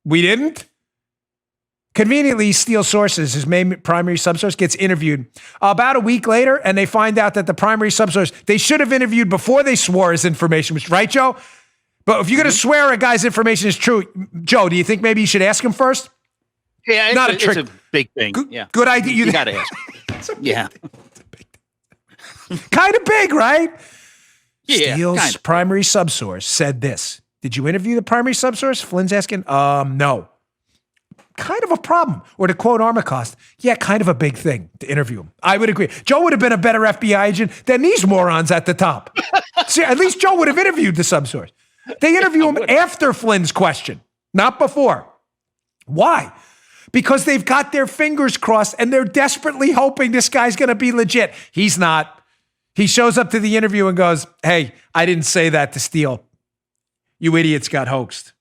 We didn't? Conveniently, Steele sources, his main primary subsource, gets interviewed about a week later, and they find out that the primary subsource, they should have interviewed before they swore his information was right, Joe? But if you're going to swear a guy's information is true, Joe, do you think maybe you should ask him first? Yeah, it's a big thing. Good idea. You got to ask. Kind of big, right? Yeah. Steele's primary subsource said this. Did you interview the primary subsource? Flynn's asking, no. Kind of a problem. Or to quote Armacost, kind of a big thing to interview him. I would agree. Joe would have been a better FBI agent than these morons at the top. See, at least Joe would have interviewed the subsource. They interview him after Flynn's question, not before. Why? Because they've got their fingers crossed and they're desperately hoping this guy's going to be legit. He's not. He shows up to the interview and goes, hey, I didn't say that to Steele. You idiots got hoaxed.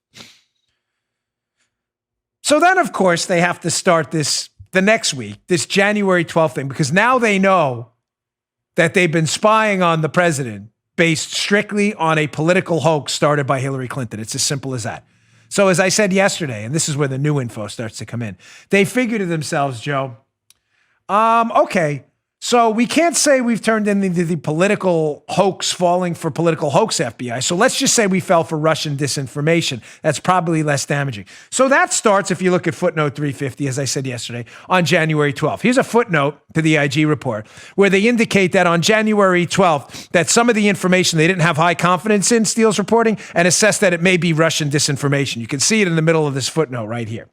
So then, of course, they have to start the next week, this January 12th thing, because now they know that they've been spying on the president based strictly on a political hoax started by Hillary Clinton. It's as simple as that. So as I said yesterday, and this is where the new info starts to come in, they figure to themselves, Joe, okay, so we can't say we've turned into the political hoax falling for political hoax FBI. So let's just say we fell for Russian disinformation. That's probably less damaging. So that starts, if you look at footnote 350, as I said yesterday, on January 12th. Here's a footnote to the IG report where they indicate that on January 12th, that some of the information they didn't have high confidence in, Steele's reporting, and assessed that it may be Russian disinformation. You can see it in the middle of this footnote right here.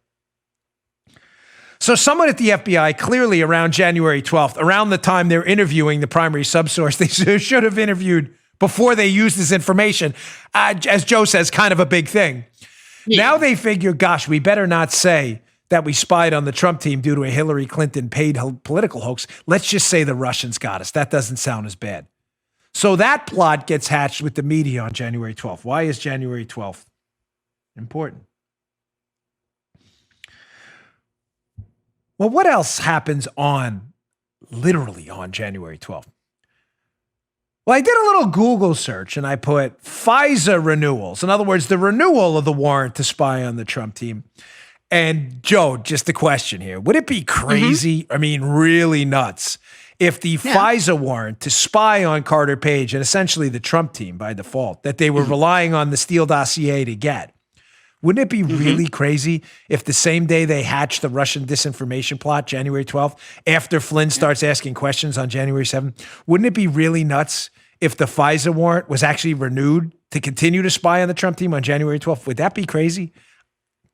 So someone at the FBI, clearly around January 12th, around the time they're interviewing the primary subsource, they should have interviewed before they used this information, as Joe says, kind of a big thing. Yeah. Now they figure, gosh, we better not say that we spied on the Trump team due to a Hillary Clinton paid political hoax. Let's just say the Russians got us. That doesn't sound as bad. So that plot gets hatched with the media on January 12th. Why is January 12th important? Well, what else happens literally on January 12th? Well, I did a little Google search and I put FISA renewals. In other words, the renewal of the warrant to spy on the Trump team. And Joe, just a question here. Would it be crazy, I mean, really nuts, if the FISA warrant to spy on Carter Page and essentially the Trump team by default, that they were relying on the Steele dossier to get, wouldn't it be really crazy if the same day they hatched the Russian disinformation plot, January 12th, after Flynn starts asking questions on January 7th, wouldn't it be really nuts if the FISA warrant was actually renewed to continue to spy on the Trump team on January 12th? Would that be crazy?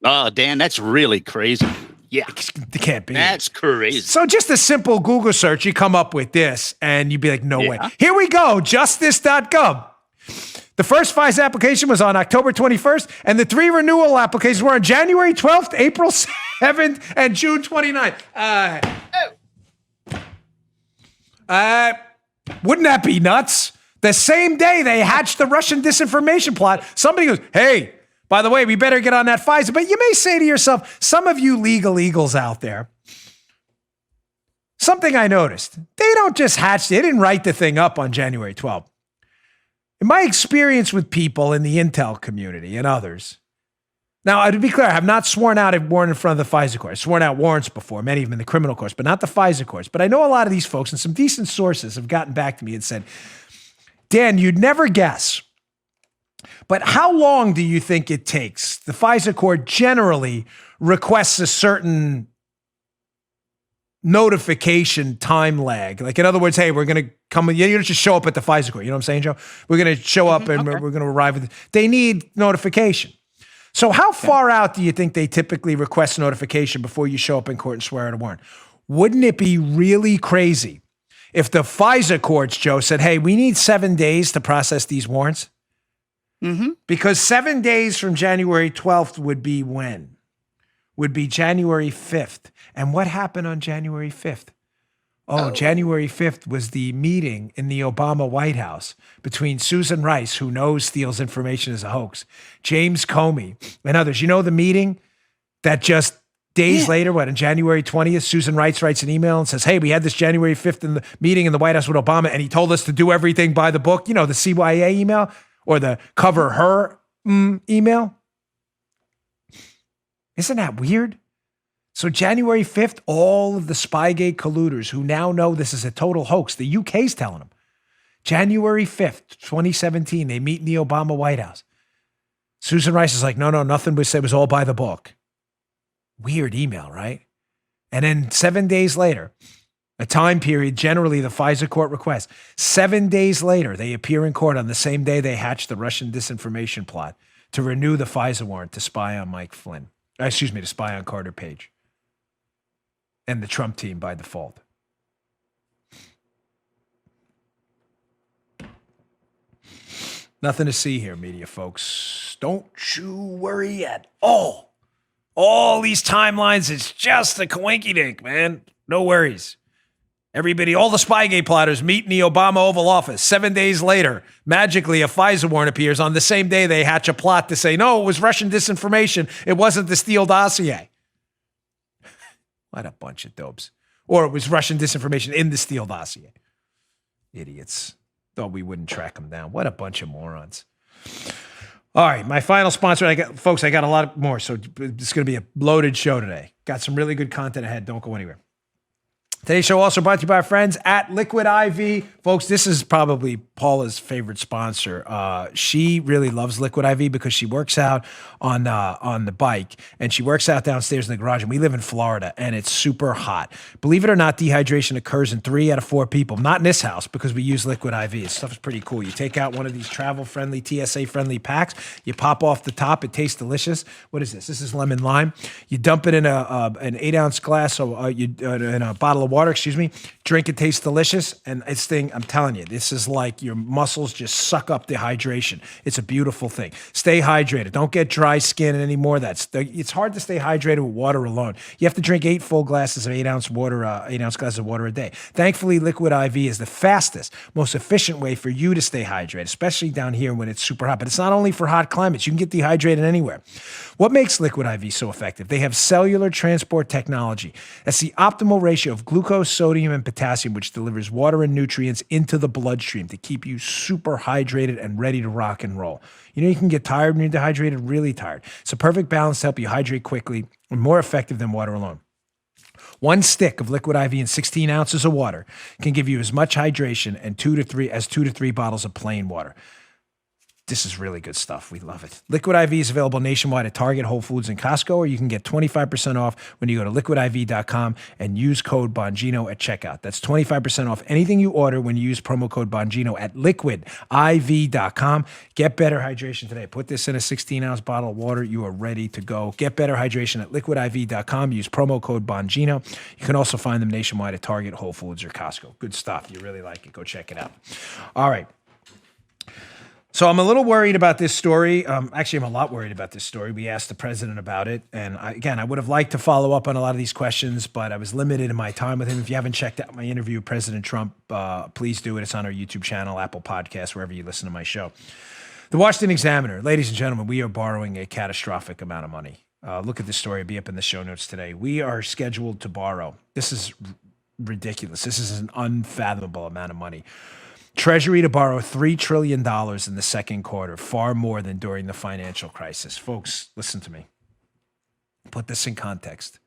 Oh, Dan, that's really crazy. Yeah. It can't be. That's crazy. So just a simple Google search, you come up with this, and you'd be like, no way. Here we go, justice.gov. The first FISA application was on October 21st, and the 3 renewal applications were on January 12th, April 7th, and June 29th. Wouldn't that be nuts? The same day they hatched the Russian disinformation plot, somebody goes, hey, by the way, we better get on that FISA. But you may say to yourself, some of you legal eagles out there, something I noticed, they don't just hatch, they didn't write the thing up on January 12th. In my experience with people in the intel community and others, now, to be clear, I have not sworn out a warrant in front of the FISA court. I've sworn out warrants before, many of them in the criminal courts, but not the FISA courts. But I know a lot of these folks, and some decent sources have gotten back to me and said, Dan, you'd never guess, but how long do you think it takes? The FISA court generally requests a certain notification time lag. Like, in other words, hey, we're going to come, you don't just show up at the FISA court. You know what I'm saying, Joe? We're going to show up and we're going to arrive with, they need notification. So how far out do you think they typically request notification before you show up in court and swear out a warrant? Wouldn't it be really crazy if the FISA courts, Joe, said, hey, we need 7 days to process these warrants? Because 7 days from January 12th would be when? Would be January 5th. And what happened on January 5th? January 5th was the meeting in the Obama White House between Susan Rice, who knows Steele's information is a hoax, James Comey, and others. You know the meeting that just days later, on January 20th, Susan Rice writes an email and says, hey, we had this January 5th in the meeting in the White House with Obama, and he told us to do everything by the book. You know, the CYA email or the cover her email. Isn't that weird? So January 5th, all of the Spygate colluders who now know this is a total hoax, the UK's telling them. January 5th, 2017, they meet in the Obama White House. Susan Rice is like, no, nothing was said. It was all by the book. Weird email, right? And then 7 days later, a time period generally the FISA court requests. 7 days later, they appear in court on the same day they hatched the Russian disinformation plot to renew the FISA warrant to spy on Mike Flynn. To spy on Carter Page and the Trump team by default. Nothing to see here, media folks. Don't you worry at all. All these timelines, it's just a coinky-dink, man. No worries. Everybody, all the Spygate plotters meet in the Obama Oval Office. 7 days later, magically, a FISA warrant appears on the same day they hatch a plot to say, no, it was Russian disinformation. It wasn't the Steele dossier. What a bunch of dopes. Or it was Russian disinformation in the Steele dossier. Idiots. Thought we wouldn't track them down. What a bunch of morons. All right, my final sponsor. I got a lot more, so it's going to be a loaded show today. Got some really good content ahead. Don't go anywhere. Today's show also brought to you by our friends at Liquid IV. Folks, this is probably Paula's favorite sponsor. She really loves Liquid IV because she works out on the bike, and she works out downstairs in the garage, and we live in Florida, and it's super hot. Believe it or not, dehydration occurs in 3 out of 4 people. Not in this house because we use Liquid IV. This stuff is pretty cool. You take out one of these travel-friendly, TSA-friendly packs. You pop off the top. It tastes delicious. What is this? This is lemon lime. You dump it in an 8-ounce glass, in a bottle of water, drink it, tastes delicious, and I'm telling you, this is like your muscles just suck up the hydration. It's a beautiful thing. Stay hydrated. Don't get dry skin anymore. It's hard to stay hydrated with water alone. You have to drink 8 full glasses of 8-ounce glasses of water a day. Thankfully, Liquid IV is the fastest, most efficient way for you to stay hydrated, especially down here when it's super hot. But it's not only for hot climates. You can get dehydrated anywhere. What makes Liquid IV so effective? They have cellular transport technology. That's the optimal ratio of glucose, sodium, and potassium, which delivers water and nutrients into the bloodstream to keep you super hydrated and ready to rock and roll. You can get tired when you're dehydrated, really tired. It's a perfect balance to help you hydrate quickly and more effective than water alone. 1 stick of Liquid IV and 16 ounces of water can give you as much hydration and 2 to 3 bottles of plain water. This is really good stuff. We love it. Liquid IV is available nationwide at Target, Whole Foods, and Costco, or you can get 25% off when you go to liquidiv.com and use code Bongino at checkout. That's 25% off anything you order when you use promo code Bongino at liquidiv.com. Get better hydration today. Put this in a 16-ounce bottle of water. You are ready to go. Get better hydration at liquidiv.com. Use promo code Bongino. You can also find them nationwide at Target, Whole Foods, or Costco. Good stuff. You really like it. Go check it out. All right. So I'm a little worried about this story. Actually, I'm a lot worried about this story. We asked the president about it. And I would have liked to follow up on a lot of these questions, but I was limited in my time with him. If you haven't checked out my interview with President Trump, please do it. It's on our YouTube channel, Apple Podcasts, wherever you listen to my show. The Washington Examiner, ladies and gentlemen, we are borrowing a catastrophic amount of money. Look at this story. It'll be up in the show notes today. We are scheduled to borrow. This is ridiculous. This is an unfathomable amount of money. Treasury to borrow $3 trillion in the second quarter, far more than during the financial crisis. Folks, listen to me. Put this in context.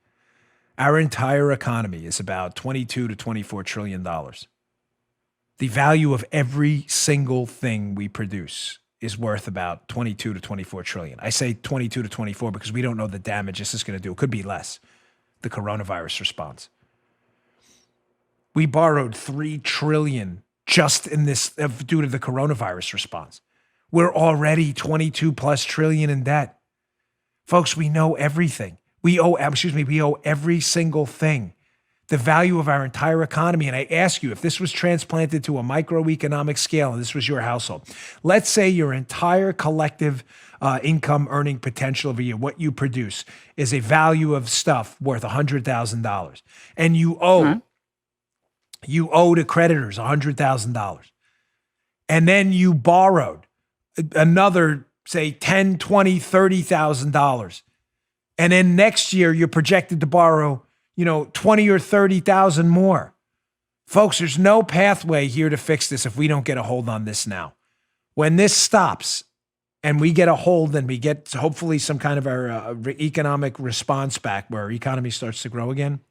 Our entire economy is about $22 to $24 trillion. The value of every single thing we produce is worth about 22 to 24 trillion. I say 22 to 24 because we don't know the damage this is going to do. It could be less. The coronavirus response. We borrowed 3 trillion just in this due to the coronavirus response. We're already 22 plus trillion in debt. Folks, we know everything. We owe every single thing. The value of our entire economy. And I ask you, if this was transplanted to a microeconomic scale and this was your household, let's say your entire collective income earning potential of a year, what you produce, is a value of stuff worth $100,000. And you owe to creditors $100,000. And then you borrowed another, say, $10,000, $20,000, $30,000. And then next year you're projected to borrow, 20 or 30,000 more. Folks, there's no pathway here to fix this if we don't get a hold on this now. When this stops and we get a hold and we get hopefully some kind of our economic response back where our economy starts to grow again,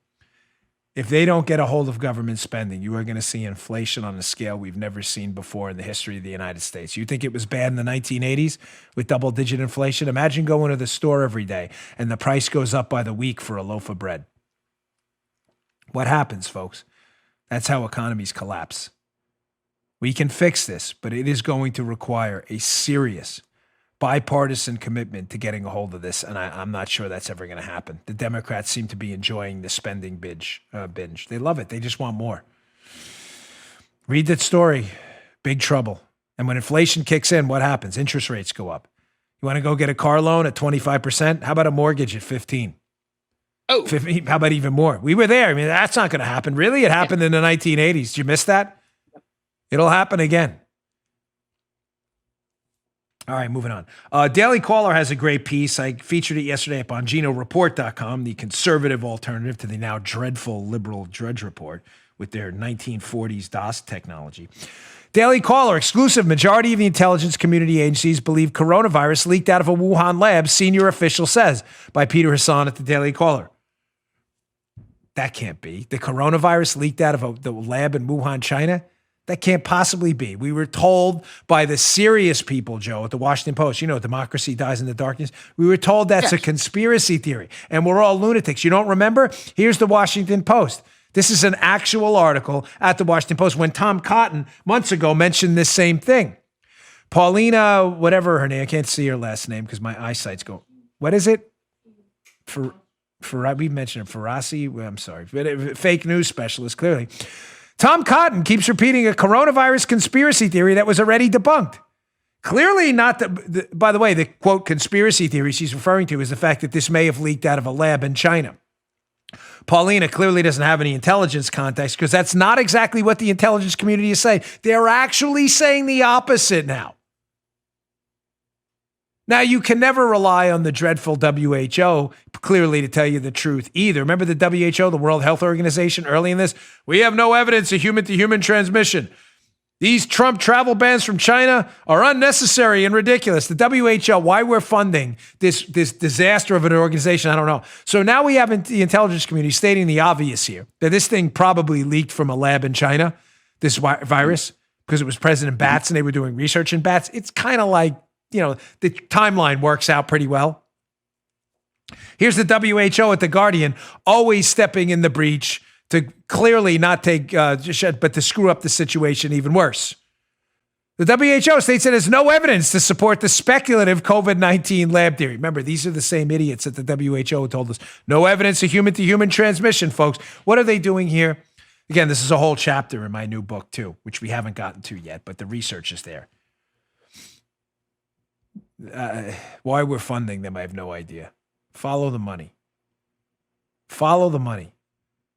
if they don't get a hold of government spending, you are going to see inflation on a scale we've never seen before in the history of the United States. You think it was bad in the 1980s with double-digit inflation? Imagine going to the store every day and the price goes up by the week for a loaf of bread. What happens, folks? That's how economies collapse. We can fix this, but it is going to require a serious bipartisan commitment to getting a hold of this, and I'm not sure that's ever going to happen. The Democrats seem to be enjoying the spending binge. They love it. They just want more. Read that story. Big trouble. And when inflation kicks in, what happens? Interest rates go up. You want to go get a car loan at 25%? How about a mortgage at 15%? Oh, 15, how about even more? We were there. I mean, that's not going to happen. Really? It happened in the 1980s. Did you miss that? It'll happen again. All right, moving on. Daily Caller has a great piece. I featured it yesterday at BonginoReport.com, the conservative alternative to the now dreadful liberal Drudge Report with their 1940s DOS technology. Daily Caller, exclusive. Majority of the intelligence community agencies believe coronavirus leaked out of a Wuhan lab, senior official says, by Peter Hassan at the Daily Caller. That can't be. The coronavirus leaked out of the lab in Wuhan, China? That can't possibly be. We were told by the serious people, Joe, at the Washington Post, democracy dies in the darkness. We were told that's a conspiracy theory, and we're all lunatics. You don't remember? Here's the Washington Post. This is an actual article at the Washington Post when Tom Cotton months ago mentioned this same thing. Paulina, whatever her name, I can't see her last name because my eyesight's going. What is it? We mentioned it, Farasi. I'm sorry. Fake news specialist, clearly. Tom Cotton keeps repeating a coronavirus conspiracy theory that was already debunked. Clearly not by the way, the quote conspiracy theory she's referring to is the fact that this may have leaked out of a lab in China. Paulina clearly doesn't have any intelligence context because that's not exactly what the intelligence community is saying. They're actually saying the opposite now. Now, you can never rely on the dreadful WHO clearly to tell you the truth either. Remember the WHO, the World Health Organization, early in this? We have no evidence of human-to-human transmission. These Trump travel bans from China are unnecessary and ridiculous. The WHO, why we're funding this disaster of an organization, I don't know. So now we have the intelligence community stating the obvious here, that this thing probably leaked from a lab in China, this virus, because it was present in bats and they were doing research in bats. It's kind of like, the timeline works out pretty well. Here's the WHO at The Guardian, always stepping in the breach to clearly not take, but to screw up the situation even worse. The WHO states it has no evidence to support the speculative COVID-19 lab theory. Remember, these are the same idiots at the WHO told us. No evidence of human-to-human transmission, folks. What are they doing here? Again, this is a whole chapter in my new book, too, which we haven't gotten to yet, but the research is there. Why we're funding them, I have no idea. Follow the money. Follow the money.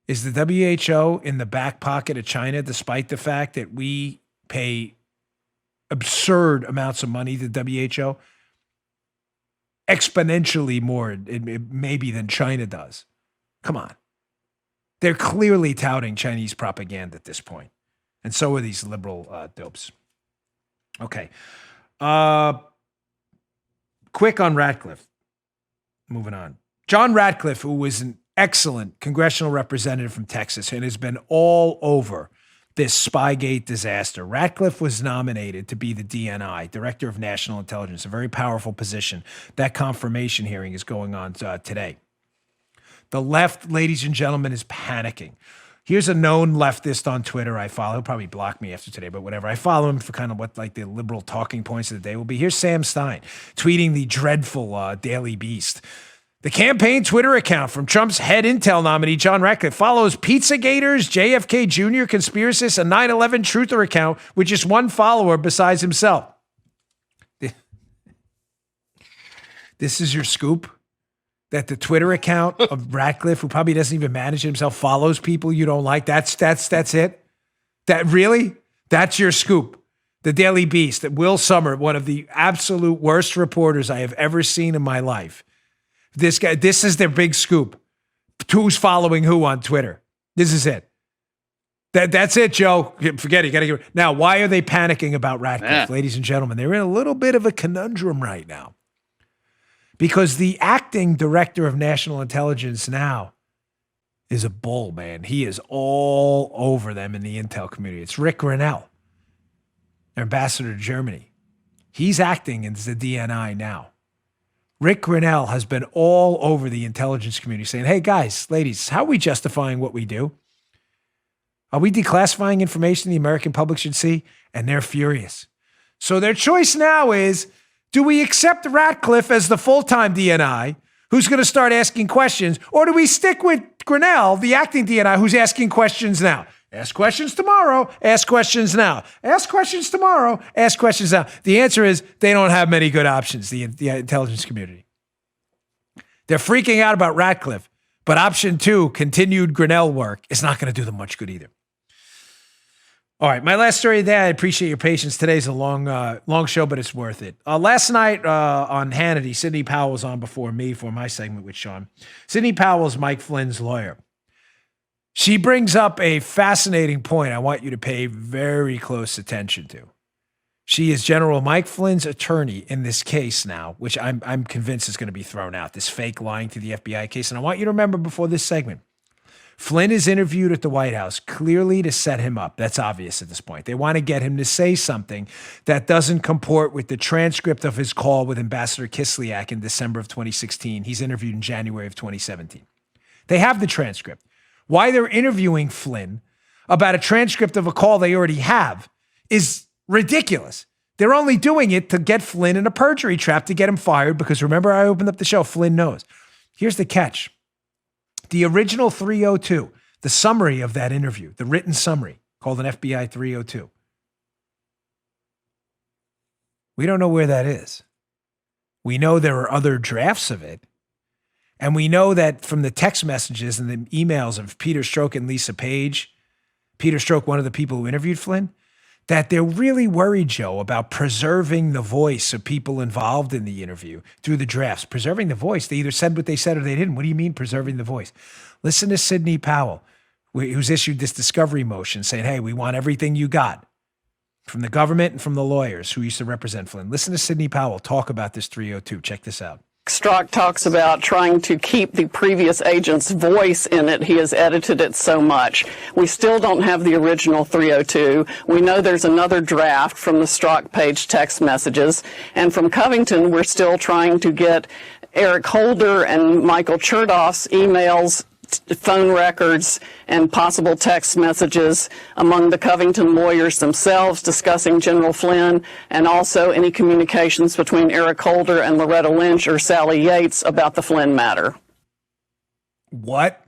Is the WHO in the back pocket of China, despite the fact that we pay absurd amounts of money to WHO? Exponentially more, maybe, than China does. Come on. They're clearly touting Chinese propaganda at this point. And so are these liberal dopes. Okay. Quick on Ratcliffe. Moving on. John Ratcliffe, who was an excellent congressional representative from Texas and has been all over this Spygate disaster. Ratcliffe was nominated to be the DNI, Director of National Intelligence, a very powerful position. That confirmation hearing is going on today. The left, ladies and gentlemen, is panicking. Here's a known leftist on Twitter I follow. He'll probably block me after today, but whatever. I follow him for kind of what the liberal talking points of the day will be. Here's Sam Stein tweeting the dreadful Daily Beast. The campaign Twitter account from Trump's head intel nominee, John Ratcliffe, follows Pizzagators, JFK Jr., conspiracists, a 9/11 truther account with just one follower besides himself. This is your scoop? That the Twitter account of Ratcliffe, who probably doesn't even manage it himself, follows people you don't like. That's it. That's your scoop. The Daily Beast, that Will Sommer, one of the absolute worst reporters I have ever seen in my life. This guy, this is their big scoop. Who's following who on Twitter? This is it. That's it, Joe. Forget it. You gotta get now. Why are they panicking about Ratcliffe, ladies and gentlemen? They're in a little bit of a conundrum right now. Because the acting director of national intelligence now is a bull, man. He is all over them in the intel community. It's Rick Grinnell, their ambassador to Germany. He's acting as the DNI now. Rick Grinnell has been all over the intelligence community saying, hey, guys, ladies, how are we justifying what we do? Are we declassifying information the American public should see? And they're furious. So their choice now is, do we accept Ratcliffe as the full-time DNI who's going to start asking questions, or do we stick with Grinnell, the acting DNI, who's asking questions now? Ask questions tomorrow, ask questions now. Ask questions tomorrow, ask questions now. The answer is they don't have many good options, the intelligence community. They're freaking out about Ratcliffe, but option 2, continued Grinnell work, is not going to do them much good either. All right, my last story there. I appreciate your patience. Today's a long show, but it's worth it. Last night on Hannity, Sidney Powell was on before me for my segment with Sean. Sidney Powell is Mike Flynn's lawyer. She brings up a fascinating point I want you to pay very close attention to. She is General Mike Flynn's attorney in this case now, which I'm convinced is going to be thrown out, this fake lying to the FBI case. And I want you to remember before this segment, Flynn is interviewed at the White House clearly to set him up. That's obvious at this point. They want to get him to say something that doesn't comport with the transcript of his call with Ambassador Kislyak in December of 2016. He's interviewed in January of 2017. They have the transcript. Why they're interviewing Flynn about a transcript of a call they already have is ridiculous. They're only doing it to get Flynn in a perjury trap to get him fired because remember I opened up the show, Flynn knows. Here's the catch. The original 302, the summary of that interview, the written summary called an FBI 302. We don't know where that is. We know there are other drafts of it. And we know that from the text messages and the emails of Peter Strzok and Lisa Page, Peter Strzok, one of the people who interviewed Flynn, that they're really worried, Joe, about preserving the voice of people involved in the interview through the drafts. Preserving the voice. They either said what they said or they didn't. What do you mean preserving the voice? Listen to Sidney Powell, who's issued this discovery motion saying, hey, we want everything you got from the government and from the lawyers who used to represent Flynn. Listen to Sidney Powell talk about this 302. Check this out. Strzok talks about trying to keep the previous agent's voice in it. He has edited it so much. We still don't have the original 302. We know there's another draft from the Strzok Page text messages. And from Covington, we're still trying to get Eric Holder and Michael Chertoff's emails, phone records, and possible text messages among the Covington lawyers themselves discussing General Flynn, and also any communications between Eric Holder and Loretta Lynch or Sally Yates about the Flynn matter. What?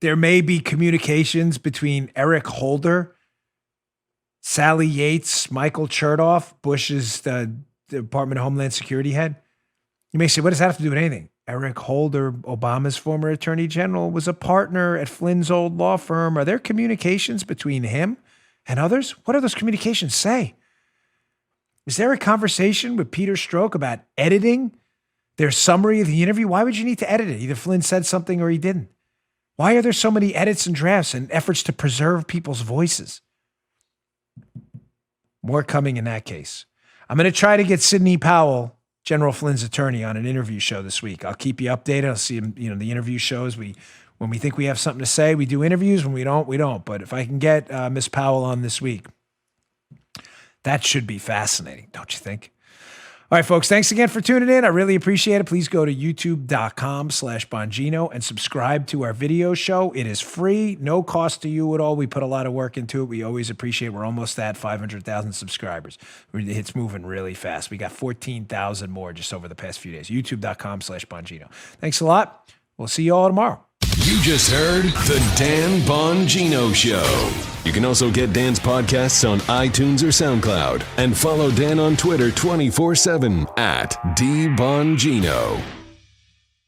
There may be communications between Eric Holder, Sally Yates, Michael Chertoff, Bush's Department of Homeland Security head. You may say, what does that have to do with anything? Eric Holder, Obama's former attorney general, was a partner at Flynn's old law firm. Are there communications between him and others? What do those communications say? Is there a conversation with Peter Strzok about editing their summary of the interview? Why would you need to edit it? Either Flynn said something or he didn't. Why are there so many edits and drafts and efforts to preserve people's voices? More coming in that case. I'm going to try to get Sidney Powell, General Flynn's attorney, on an interview show this week. I'll keep you updated. I'll see him, the interview shows. When we think we have something to say, we do interviews. When we don't, we don't. But if I can get Miss Powell on this week, that should be fascinating, don't you think? All right, folks, thanks again for tuning in. I really appreciate it. Please go to youtube.com/Bongino and subscribe to our video show. It is free, no cost to you at all. We put a lot of work into it. We always appreciate it. We're almost at 500,000 subscribers. It's moving really fast. We got 14,000 more just over the past few days. youtube.com/Bongino. Thanks a lot. We'll see you all tomorrow. You just heard The Dan Bongino Show. You can also get Dan's podcasts on iTunes or SoundCloud and follow Dan on Twitter 24/7 @DBongino.